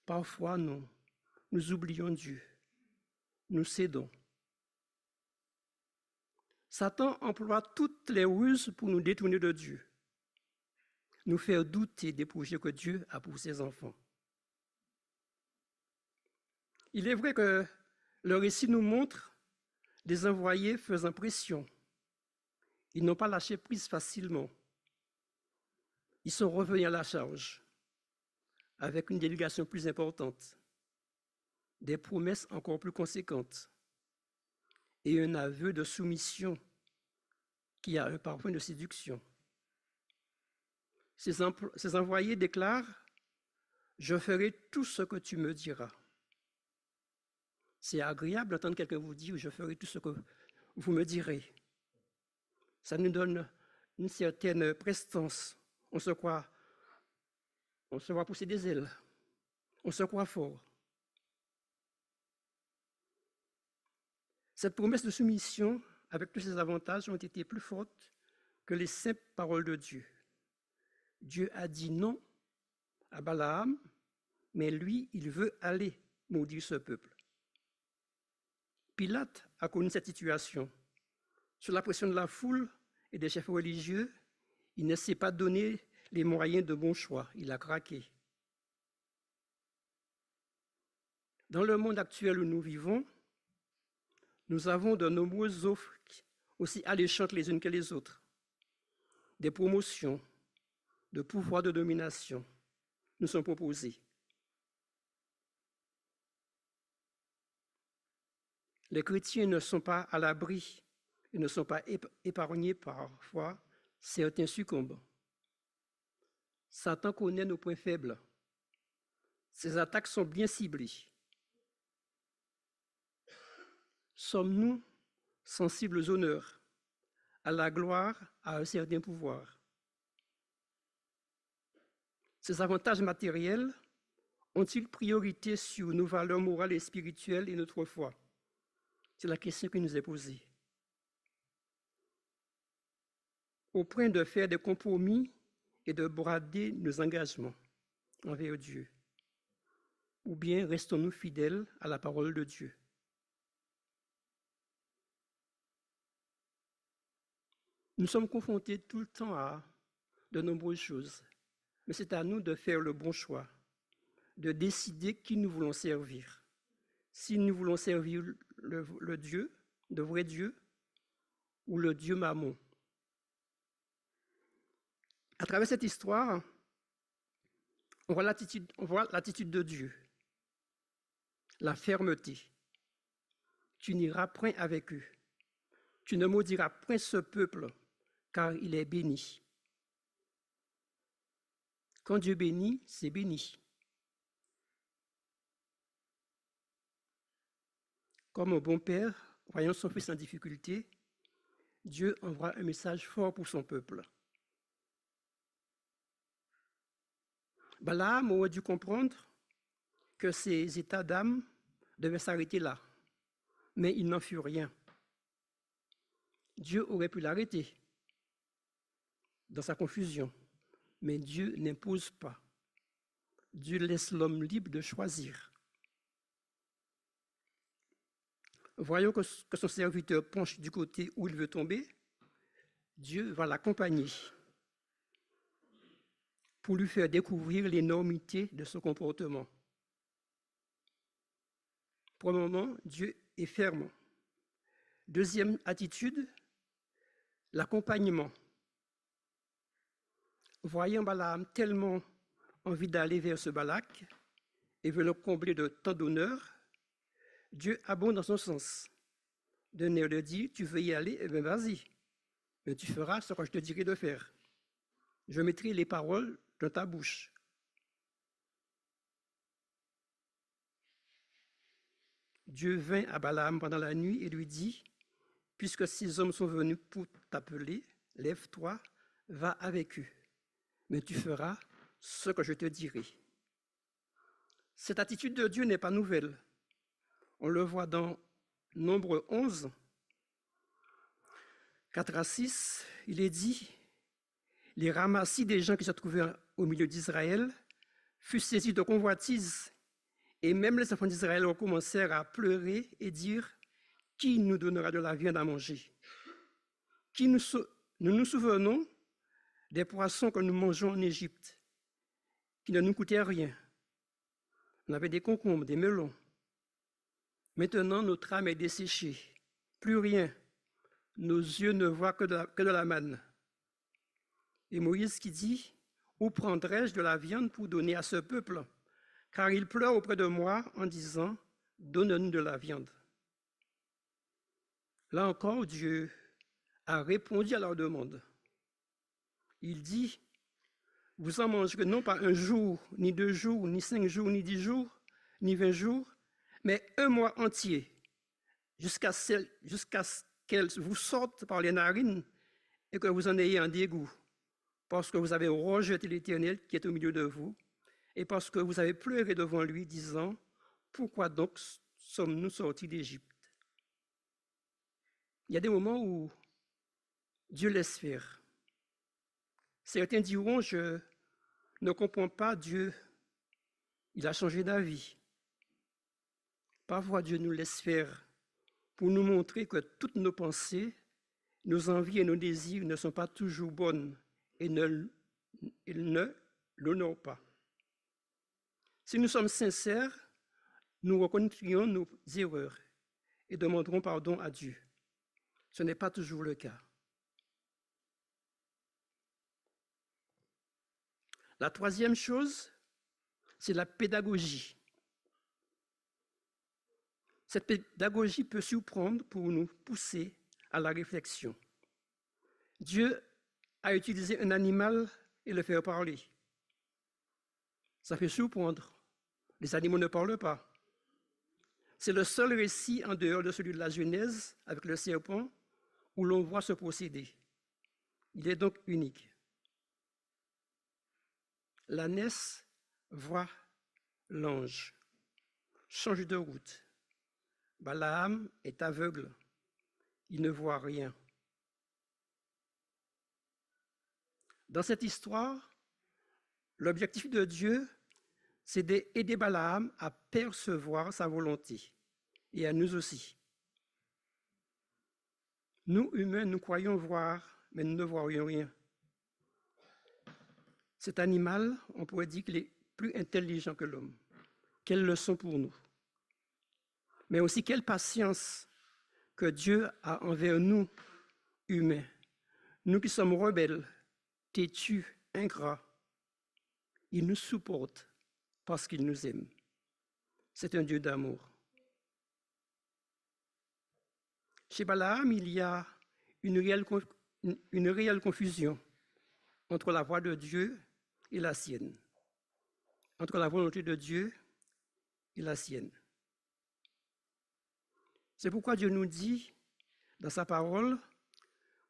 Parfois, nous oublions Dieu, nous cédons. Satan emploie toutes les ruses pour nous détourner de Dieu, nous faire douter des projets que Dieu a pour ses enfants. Il est vrai que le récit nous montre des envoyés faisant pression. Ils n'ont pas lâché prise facilement. Ils sont revenus à la charge avec une délégation plus importante, des promesses encore plus conséquentes et un aveu de soumission qui a un parfum de séduction. Ces envoyés déclarent « Je ferai tout ce que tu me diras ». C'est agréable d'entendre quelqu'un vous dire « Je ferai tout ce que vous me direz ». Ça nous donne une certaine prestance. On se croit pousser des ailes. On se croit fort. Cette promesse de soumission, avec tous ses avantages, ont été plus fortes que les simples paroles de Dieu. Dieu a dit non à Balaam, mais lui, il veut aller maudire ce peuple. Pilate a connu cette situation. Sous la pression de la foule et des chefs religieux, il ne s'est pas donné les moyens de bon choix. Il a craqué. Dans le monde actuel où nous vivons, nous avons de nombreuses offres aussi alléchantes les unes que les autres. Des promotions, de pouvoirs de domination nous sont proposés. Les chrétiens ne sont pas à l'abri et ne sont pas épargnés parfois. Certains succombent. Satan connaît nos points faibles. Ses attaques sont bien ciblées. Sommes-nous sensibles aux honneurs, à la gloire, à un certain pouvoir? Ces avantages matériels ont-ils priorité sur nos valeurs morales et spirituelles et notre foi? C'est la question qui nous est posée. Au point de faire des compromis et de brader nos engagements envers Dieu. Ou bien restons-nous fidèles à la parole de Dieu? Nous sommes confrontés tout le temps à de nombreuses choses, mais c'est à nous de faire le bon choix, de décider qui nous voulons servir. Si nous voulons servir le Dieu, de vrai Dieu, ou le Dieu Mammon. À travers cette histoire, on voit l'attitude de Dieu, la fermeté. Tu n'iras point avec eux. Tu ne maudiras point ce peuple, car il est béni. Quand Dieu bénit, c'est béni. Comme un bon père, voyant son fils en difficulté, Dieu envoie un message fort pour son peuple. Balaam aurait dû comprendre que ses états d'âme devaient s'arrêter là, mais il n'en fut rien. Dieu aurait pu l'arrêter dans sa confusion, mais Dieu n'impose pas. Dieu laisse l'homme libre de choisir. Voyons que son serviteur penche du côté où il veut tomber, Dieu va l'accompagner pour lui faire découvrir l'énormité de son comportement. Pour le moment, Dieu est ferme. Deuxième attitude, l'accompagnement. Voyant Balaam tellement envie d'aller vers ce Balak et veut le combler de tant d'honneur, Dieu abonde dans son sens. D'un air de dire, tu veux y aller, eh bien vas-y, mais tu feras ce que je te dirai de faire. Je mettrai les paroles dans ta bouche. Dieu vint à Balaam pendant la nuit et lui dit, puisque ces hommes sont venus pour t'appeler, lève-toi, va avec eux, mais tu feras ce que je te dirai. Cette attitude de Dieu n'est pas nouvelle. On le voit dans Nombre 11, 4 à 6, il est dit, les ramassis des gens qui se trouvaient au milieu d'Israël furent saisis de convoitise, et même les enfants d'Israël ont commencé à pleurer et dire, qui nous donnera de la viande à manger? Nous nous souvenons des poissons que nous mangeons en Égypte, qui ne nous coûtaient rien. On avait des concombres, des melons. Maintenant, notre âme est desséchée. Plus rien. Nos yeux ne voient que de la manne. Et Moïse qui dit, où prendrai-je de la viande pour donner à ce peuple? Car il pleure auprès de moi en disant, donne-nous de la viande. Là encore, Dieu a répondu à leur demande. Il dit, vous en mangerez non pas un jour, ni 2 jours, ni 5 jours, ni 10 jours, ni 20 jours, mais 1 mois entier, jusqu'à ce qu'elle vous sorte par les narines et que vous en ayez un dégoût, parce que vous avez rejeté l'Éternel qui est au milieu de vous, et parce que vous avez pleuré devant lui, disant, pourquoi donc sommes-nous sortis d'Égypte? Il y a des moments où Dieu laisse faire. Certains diront, je ne comprends pas Dieu, il a changé d'avis. Parfois, Dieu nous laisse faire pour nous montrer que toutes nos pensées, nos envies et nos désirs ne sont pas toujours bonnes et ne l'honorent pas. Si nous sommes sincères, nous reconnaîtrons nos erreurs et demanderons pardon à Dieu. Ce n'est pas toujours le cas. La troisième chose, c'est la pédagogie. Cette pédagogie peut surprendre pour nous pousser à la réflexion. Dieu a utilisé un animal et le faire parler. Ça fait surprendre. Les animaux ne parlent pas. C'est le seul récit en dehors de celui de la Genèse avec le serpent où l'on voit ce procédé. Il est donc unique. L'ânesse voit l'ange, change de route. Balaam est aveugle, il ne voit rien. Dans cette histoire, l'objectif de Dieu, c'est d'aider Balaam à percevoir sa volonté, et à nous aussi. Nous, humains, nous croyons voir mais nous ne voyons rien. Cet animal, on pourrait dire qu'il est plus intelligent que l'homme. Quelle leçon pour nous. Mais aussi quelle patience que Dieu a envers nous, humains. Nous qui sommes rebelles, têtus, ingrats. Il nous supporte parce qu'il nous aime. C'est un Dieu d'amour. Chez Balaam, il y a une réelle confusion entre la voix de Dieu et la sienne, entre la volonté de Dieu et la sienne. C'est pourquoi Dieu nous dit dans sa parole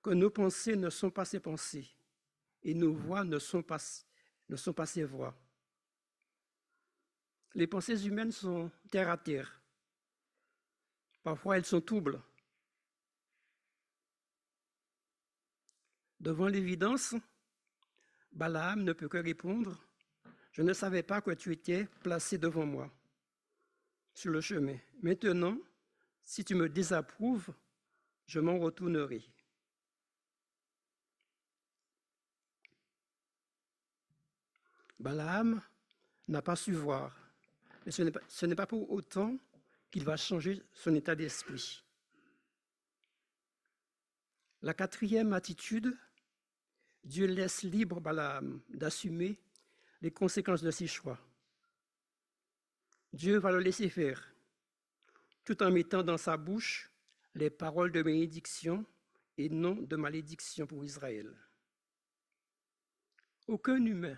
que nos pensées ne sont pas ses pensées et nos voix ne sont pas ses voix. Les pensées humaines sont terre à terre. Parfois, elles sont troubles. Devant l'évidence, Balaam ne peut que répondre « Je ne savais pas que tu étais placé devant moi sur le chemin. Maintenant, si tu me désapprouves, je m'en retournerai. » Balaam n'a pas su voir, mais ce n'est pas pour autant qu'il va changer son état d'esprit. La quatrième attitude, Dieu laisse libre Balaam d'assumer les conséquences de ses choix. Dieu va le laisser faire, tout en mettant dans sa bouche les paroles de bénédiction et non de malédiction pour Israël. Aucun humain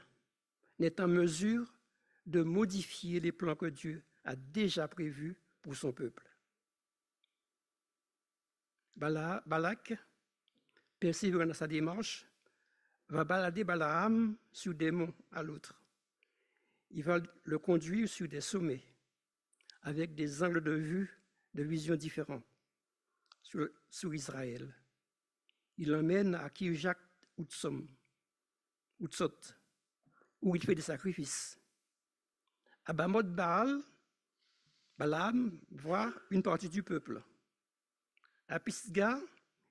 n'est en mesure de modifier les plans que Dieu a déjà prévus pour son peuple. Balak, persévérant dans sa démarche, va balader Balaam sur des monts à l'autre. Il va le conduire sur des sommets avec des angles de vue, de vision différents sur Israël. Il l'emmène à Kirjat Utsot, où il fait des sacrifices. À Bamoth Baal, Balaam voit une partie du peuple. À Pisga,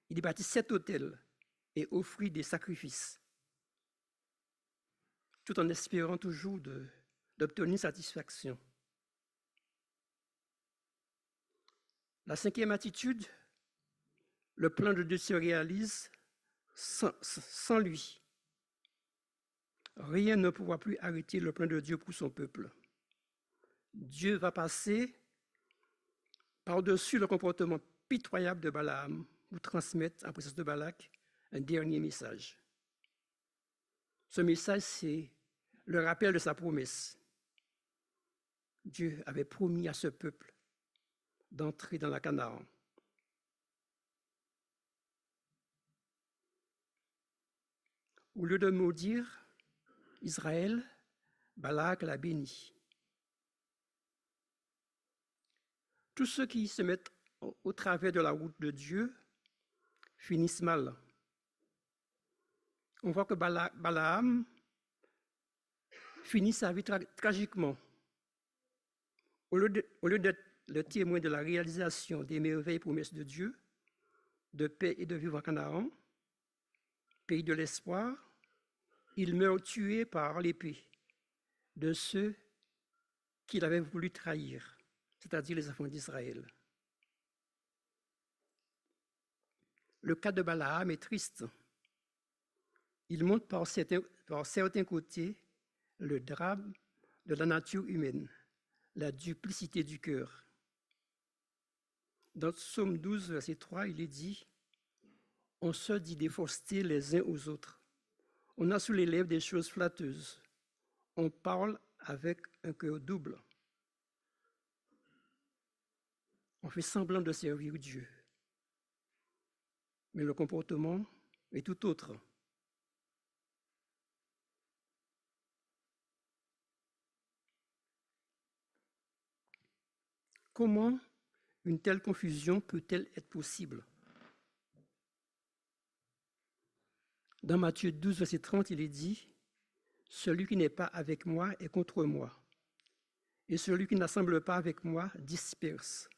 il bâtit 7 autels et offrit des sacrifices, tout en espérant toujours d'obtenir satisfaction. La cinquième attitude, le plan de Dieu se réalise sans lui. Rien ne pourra plus arrêter le plan de Dieu pour son peuple. Dieu va passer par-dessus le comportement pitoyable de Balaam pour transmettre en présence de Balak un dernier message. Ce message, c'est le rappel de sa promesse. Dieu avait promis à ce peuple d'entrer dans la Canaan. Au lieu de maudire Israël, Balak l'a béni. Tous ceux qui se mettent au travers de la route de Dieu finissent mal. On voit que Balaam finit sa vie tragiquement. Au lieu d'être le témoin de la réalisation des merveilles promesses de Dieu, de paix et de vivre en Canaan, pays de l'espoir, il meurt tué par l'épée de ceux qu'il avait voulu trahir, c'est-à-dire les enfants d'Israël. Le cas de Balaam est triste. Il montre par certains côtés le drame de la nature humaine, la duplicité du cœur. Dans Psaume 12, verset 3, il est dit « On se dit des faussetés les uns aux autres. On a sous les lèvres des choses flatteuses. On parle avec un cœur double. On fait semblant de servir Dieu. Mais le comportement est tout autre. » Comment une telle confusion peut-elle être possible? Dans Matthieu 12, verset 30, il est dit « Celui qui n'est pas avec moi est contre moi, et celui qui n'assemble pas avec moi disperse. »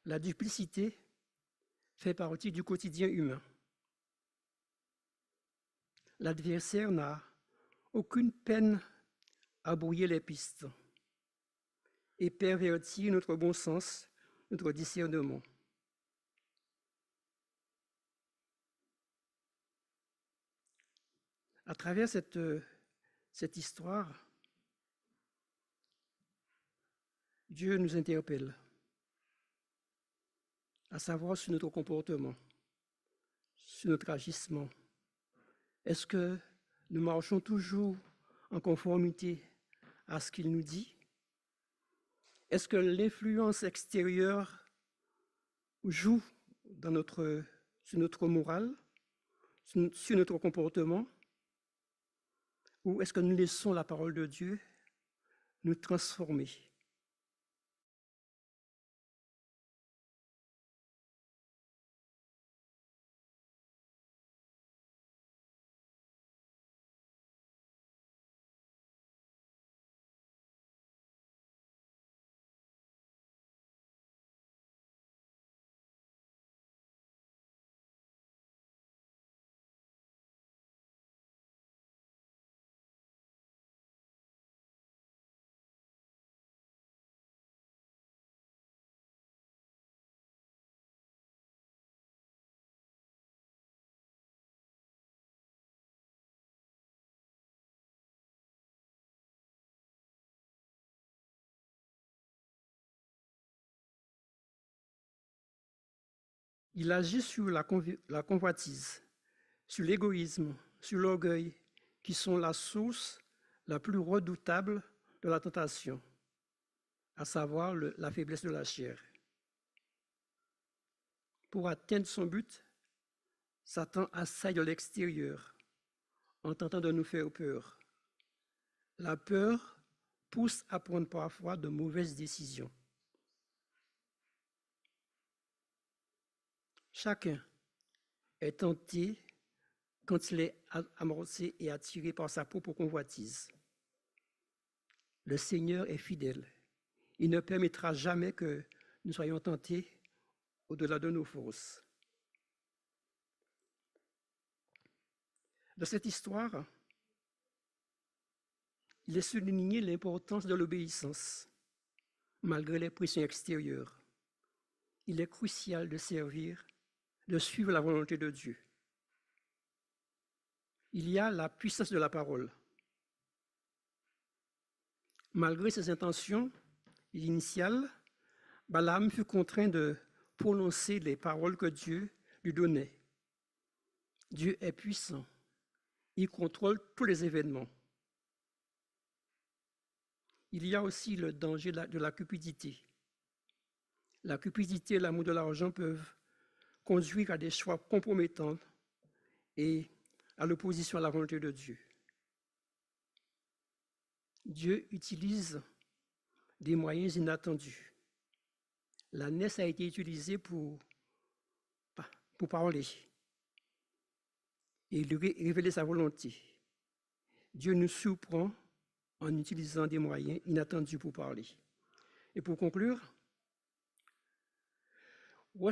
La duplicité fait partie du quotidien humain. L'adversaire n'a aucune peine à brouiller les pistes et pervertir notre bon sens, notre discernement. À travers cette histoire, Dieu nous interpelle, à savoir sur notre comportement, sur notre agissement. Est-ce que nous marchons toujours en conformité à ce qu'il nous dit? Est-ce que l'influence extérieure joue sur notre morale, sur notre comportement? Ou est-ce que nous laissons la parole de Dieu nous transformer? Il agit sur la convoitise, sur l'égoïsme, sur l'orgueil, qui sont la source la plus redoutable de la tentation, à savoir la faiblesse de la chair. Pour atteindre son but, Satan assaille de l'extérieur en tentant de nous faire peur. La peur pousse à prendre parfois de mauvaises décisions. Chacun est tenté quand il est amorcé et attiré par sa propre convoitise. Le Seigneur est fidèle. Il ne permettra jamais que nous soyons tentés au-delà de nos forces. Dans cette histoire, il est souligné l'importance de l'obéissance, malgré les pressions extérieures. Il est crucial de suivre la volonté de Dieu. Il y a la puissance de la parole. Malgré ses intentions initiales, Balaam fut contraint de prononcer les paroles que Dieu lui donnait. Dieu est puissant. Il contrôle tous les événements. Il y a aussi le danger de la cupidité. La cupidité et l'amour de l'argent peuvent conduire à des choix compromettants et à l'opposition à la volonté de Dieu. Dieu utilise des moyens inattendus. L'ânesse a été utilisée pour parler et lui révéler sa volonté. Dieu nous surprend en utilisant des moyens inattendus pour parler. Et pour conclure,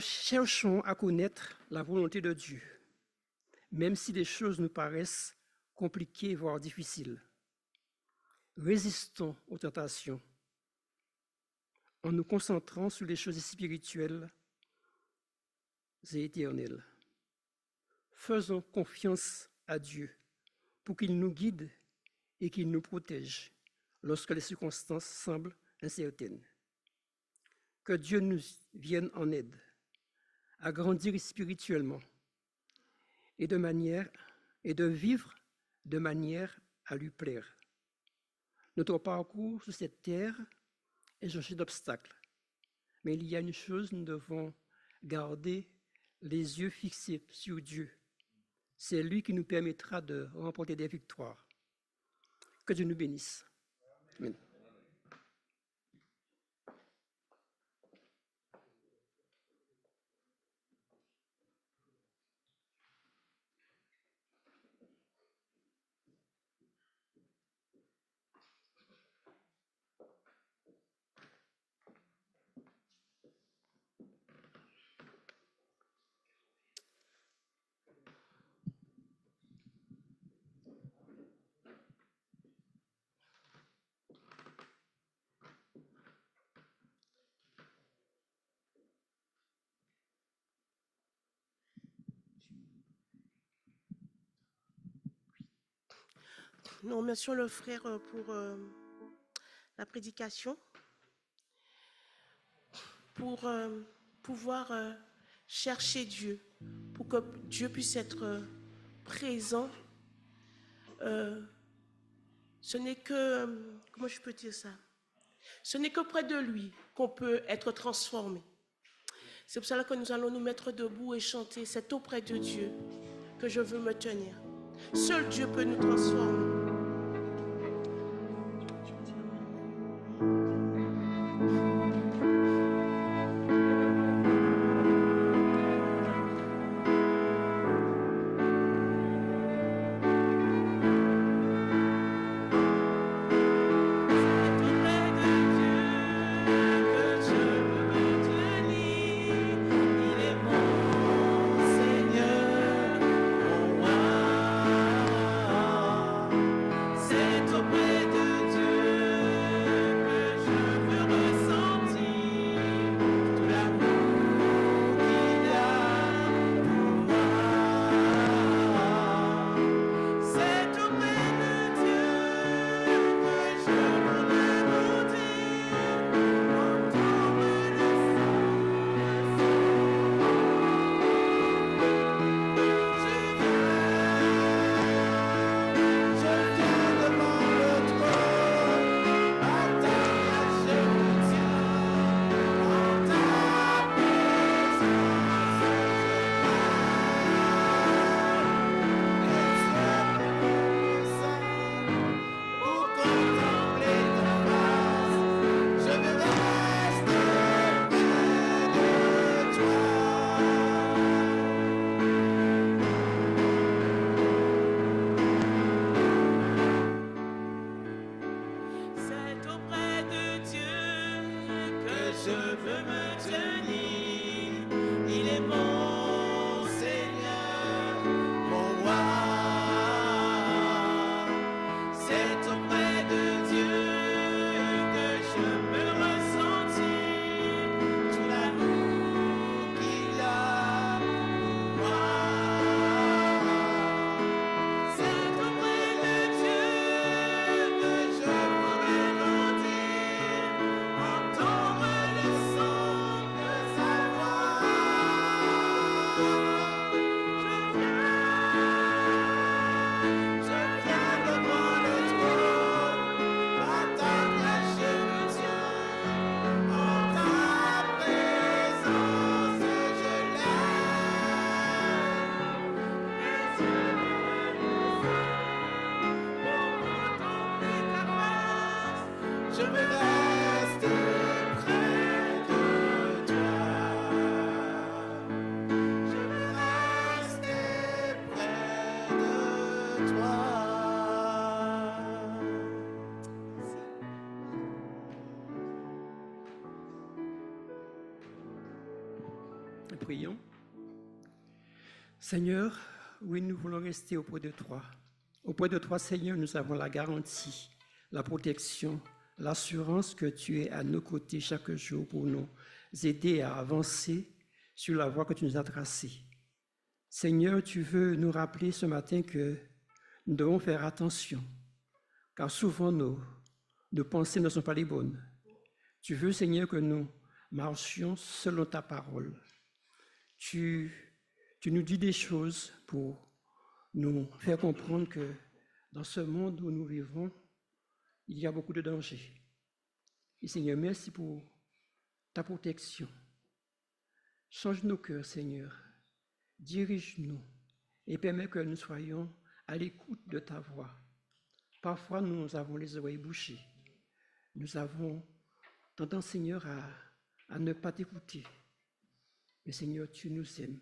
cherchons à connaître la volonté de Dieu, même si les choses nous paraissent compliquées, voire difficiles. Résistons aux tentations en nous concentrant sur les choses spirituelles et éternelles. Faisons confiance à Dieu pour qu'il nous guide et qu'il nous protège lorsque les circonstances semblent incertaines. Que Dieu nous vienne en aide à grandir spirituellement et de vivre de manière à lui plaire. Notre parcours sur cette terre est jonché d'obstacles, mais il y a une chose, nous devons garder les yeux fixés sur Dieu. C'est lui qui nous permettra de remporter des victoires. Que Dieu nous bénisse. Amen. Nous remercions le frère pour la prédication, pour pouvoir chercher Dieu, pour que Dieu puisse être présent. Ce n'est que, comment je peux dire ça? Ce n'est que près de lui qu'on peut être transformé. C'est pour cela que nous allons nous mettre debout et chanter. C'est auprès de Dieu que je veux me tenir. Seul Dieu peut nous transformer. Prions. Seigneur, oui, nous voulons rester auprès de toi. Auprès de toi, Seigneur, nous avons la garantie, la protection, l'assurance que tu es à nos côtés chaque jour pour nous aider à avancer sur la voie que tu nous as tracée. Seigneur, tu veux nous rappeler ce matin que nous devons faire attention, car souvent nos pensées ne sont pas les bonnes. Tu veux, Seigneur, que nous marchions selon ta parole. Tu nous dis des choses pour nous faire comprendre que dans ce monde où nous vivons, il y a beaucoup de dangers. Et Seigneur, merci pour ta protection. Change nos cœurs, Seigneur. Dirige-nous et permets que nous soyons à l'écoute de ta voix. Parfois, nous avons les oreilles bouchées. Nous avons tendance, Seigneur, à ne pas t'écouter. Mais Seigneur, tu nous aimes.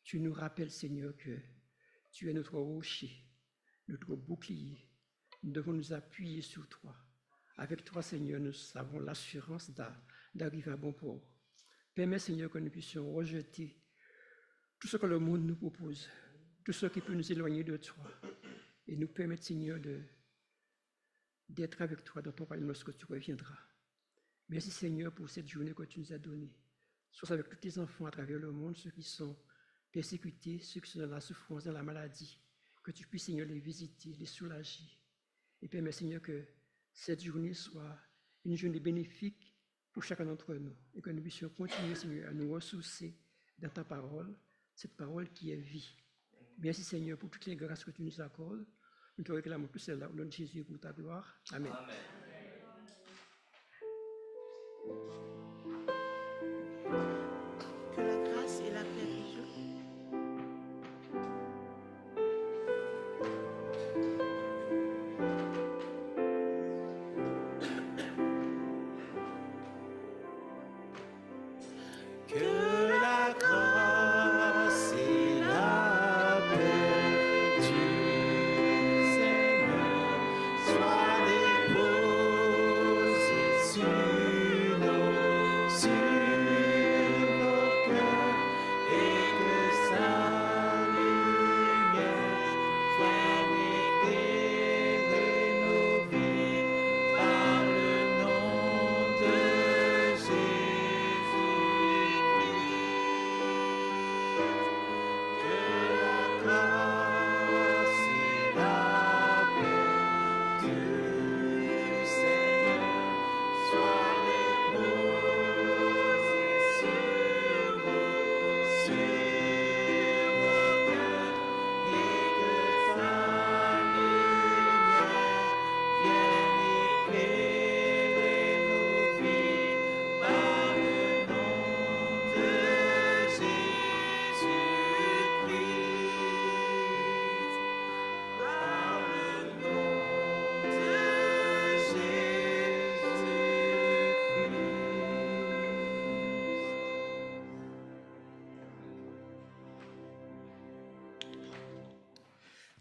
Tu nous rappelles, Seigneur, que tu es notre rocher, notre bouclier. Nous devons nous appuyer sur toi. Avec toi, Seigneur, nous avons l'assurance d'arriver à bon port. Permets, Seigneur, que nous puissions rejeter tout ce que le monde nous propose, tout ce qui peut nous éloigner de toi, et nous permettre, Seigneur, d'être avec toi dans ton royaume lorsque tu reviendras. Merci, Seigneur, pour cette journée que tu nous as donnée. Sois avec tous tes enfants à travers le monde, ceux qui sont persécutés, ceux qui sont dans la souffrance, dans la maladie. que tu puisses, Seigneur, les visiter, les soulager. Et permets, Seigneur, que cette journée soit une journée bénéfique pour chacun d'entre nous et que nous puissions continuer, Seigneur, à nous ressourcer dans ta parole, cette parole qui est vie. Merci, Seigneur, pour toutes les grâces que tu nous accordes. Nous te réclamons tout cela au nom de Jésus pour ta gloire. Amen. Amen. Que la grâce et la paix de Dieu Que la grâce et la paix du Seigneur soient déposées sur nos cœurs et que sa lumière vienne éclairer nos vies par le nom de Jésus-Christ. Que la grâce et la paix du Seigneur soient déposées sur vos cœurs et que sa lumière vienne éclairer nos vies par le nom de Jésus-Christ. Par le nom de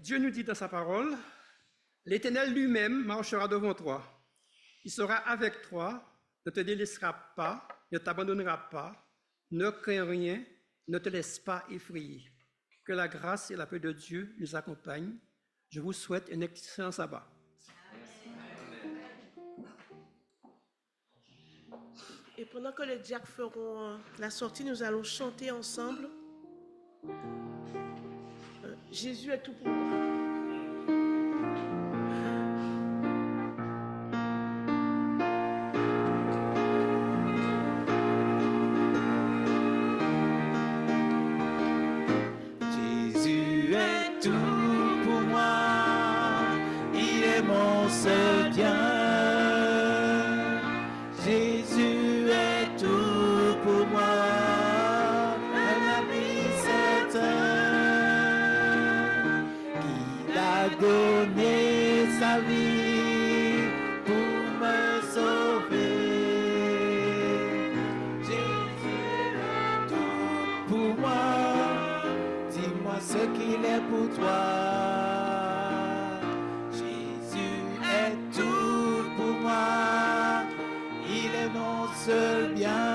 Dieu nous dit dans sa parole, l'Éternel lui-même marchera devant toi. Il sera avec toi, ne te délaissera pas, ne t'abandonnera pas, ne crains rien, ne te laisse pas effrayer. Que la grâce et la paix de Dieu nous accompagnent. Je vous souhaite un excellent sabbat. Et pendant que les diacres feront la sortie, nous allons chanter ensemble. Jésus est tout pour moi. Jésus est tout pour moi, il est mon seul bien. Jésus est tout pour moi, un ami certain, qu'il a donné sa vie pour me sauver. Jésus est tout pour moi. Dis-moi ce qu'il est pour toi. Jésus est tout pour moi. Il est mon seul bien.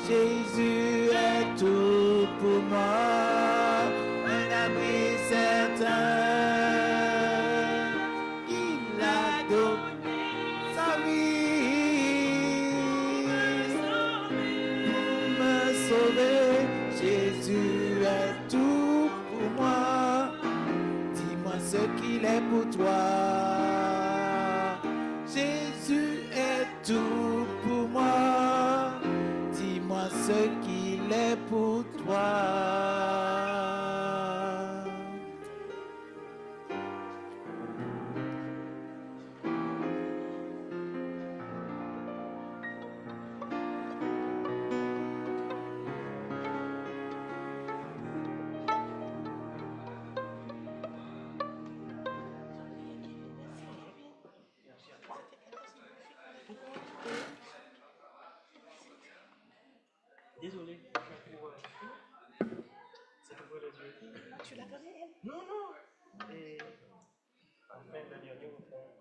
Jésus est tout pour moi. Un abri certain. Il a donné sa vie pour me sauver. Jésus est tout pour moi. Dis-moi ce qu'il est pour toi. Jésus est tout pour moi. Dis-moi ce qu'il est pour toi. Désolé. Tu la connais, elle? Non, non. Et après, dernière, on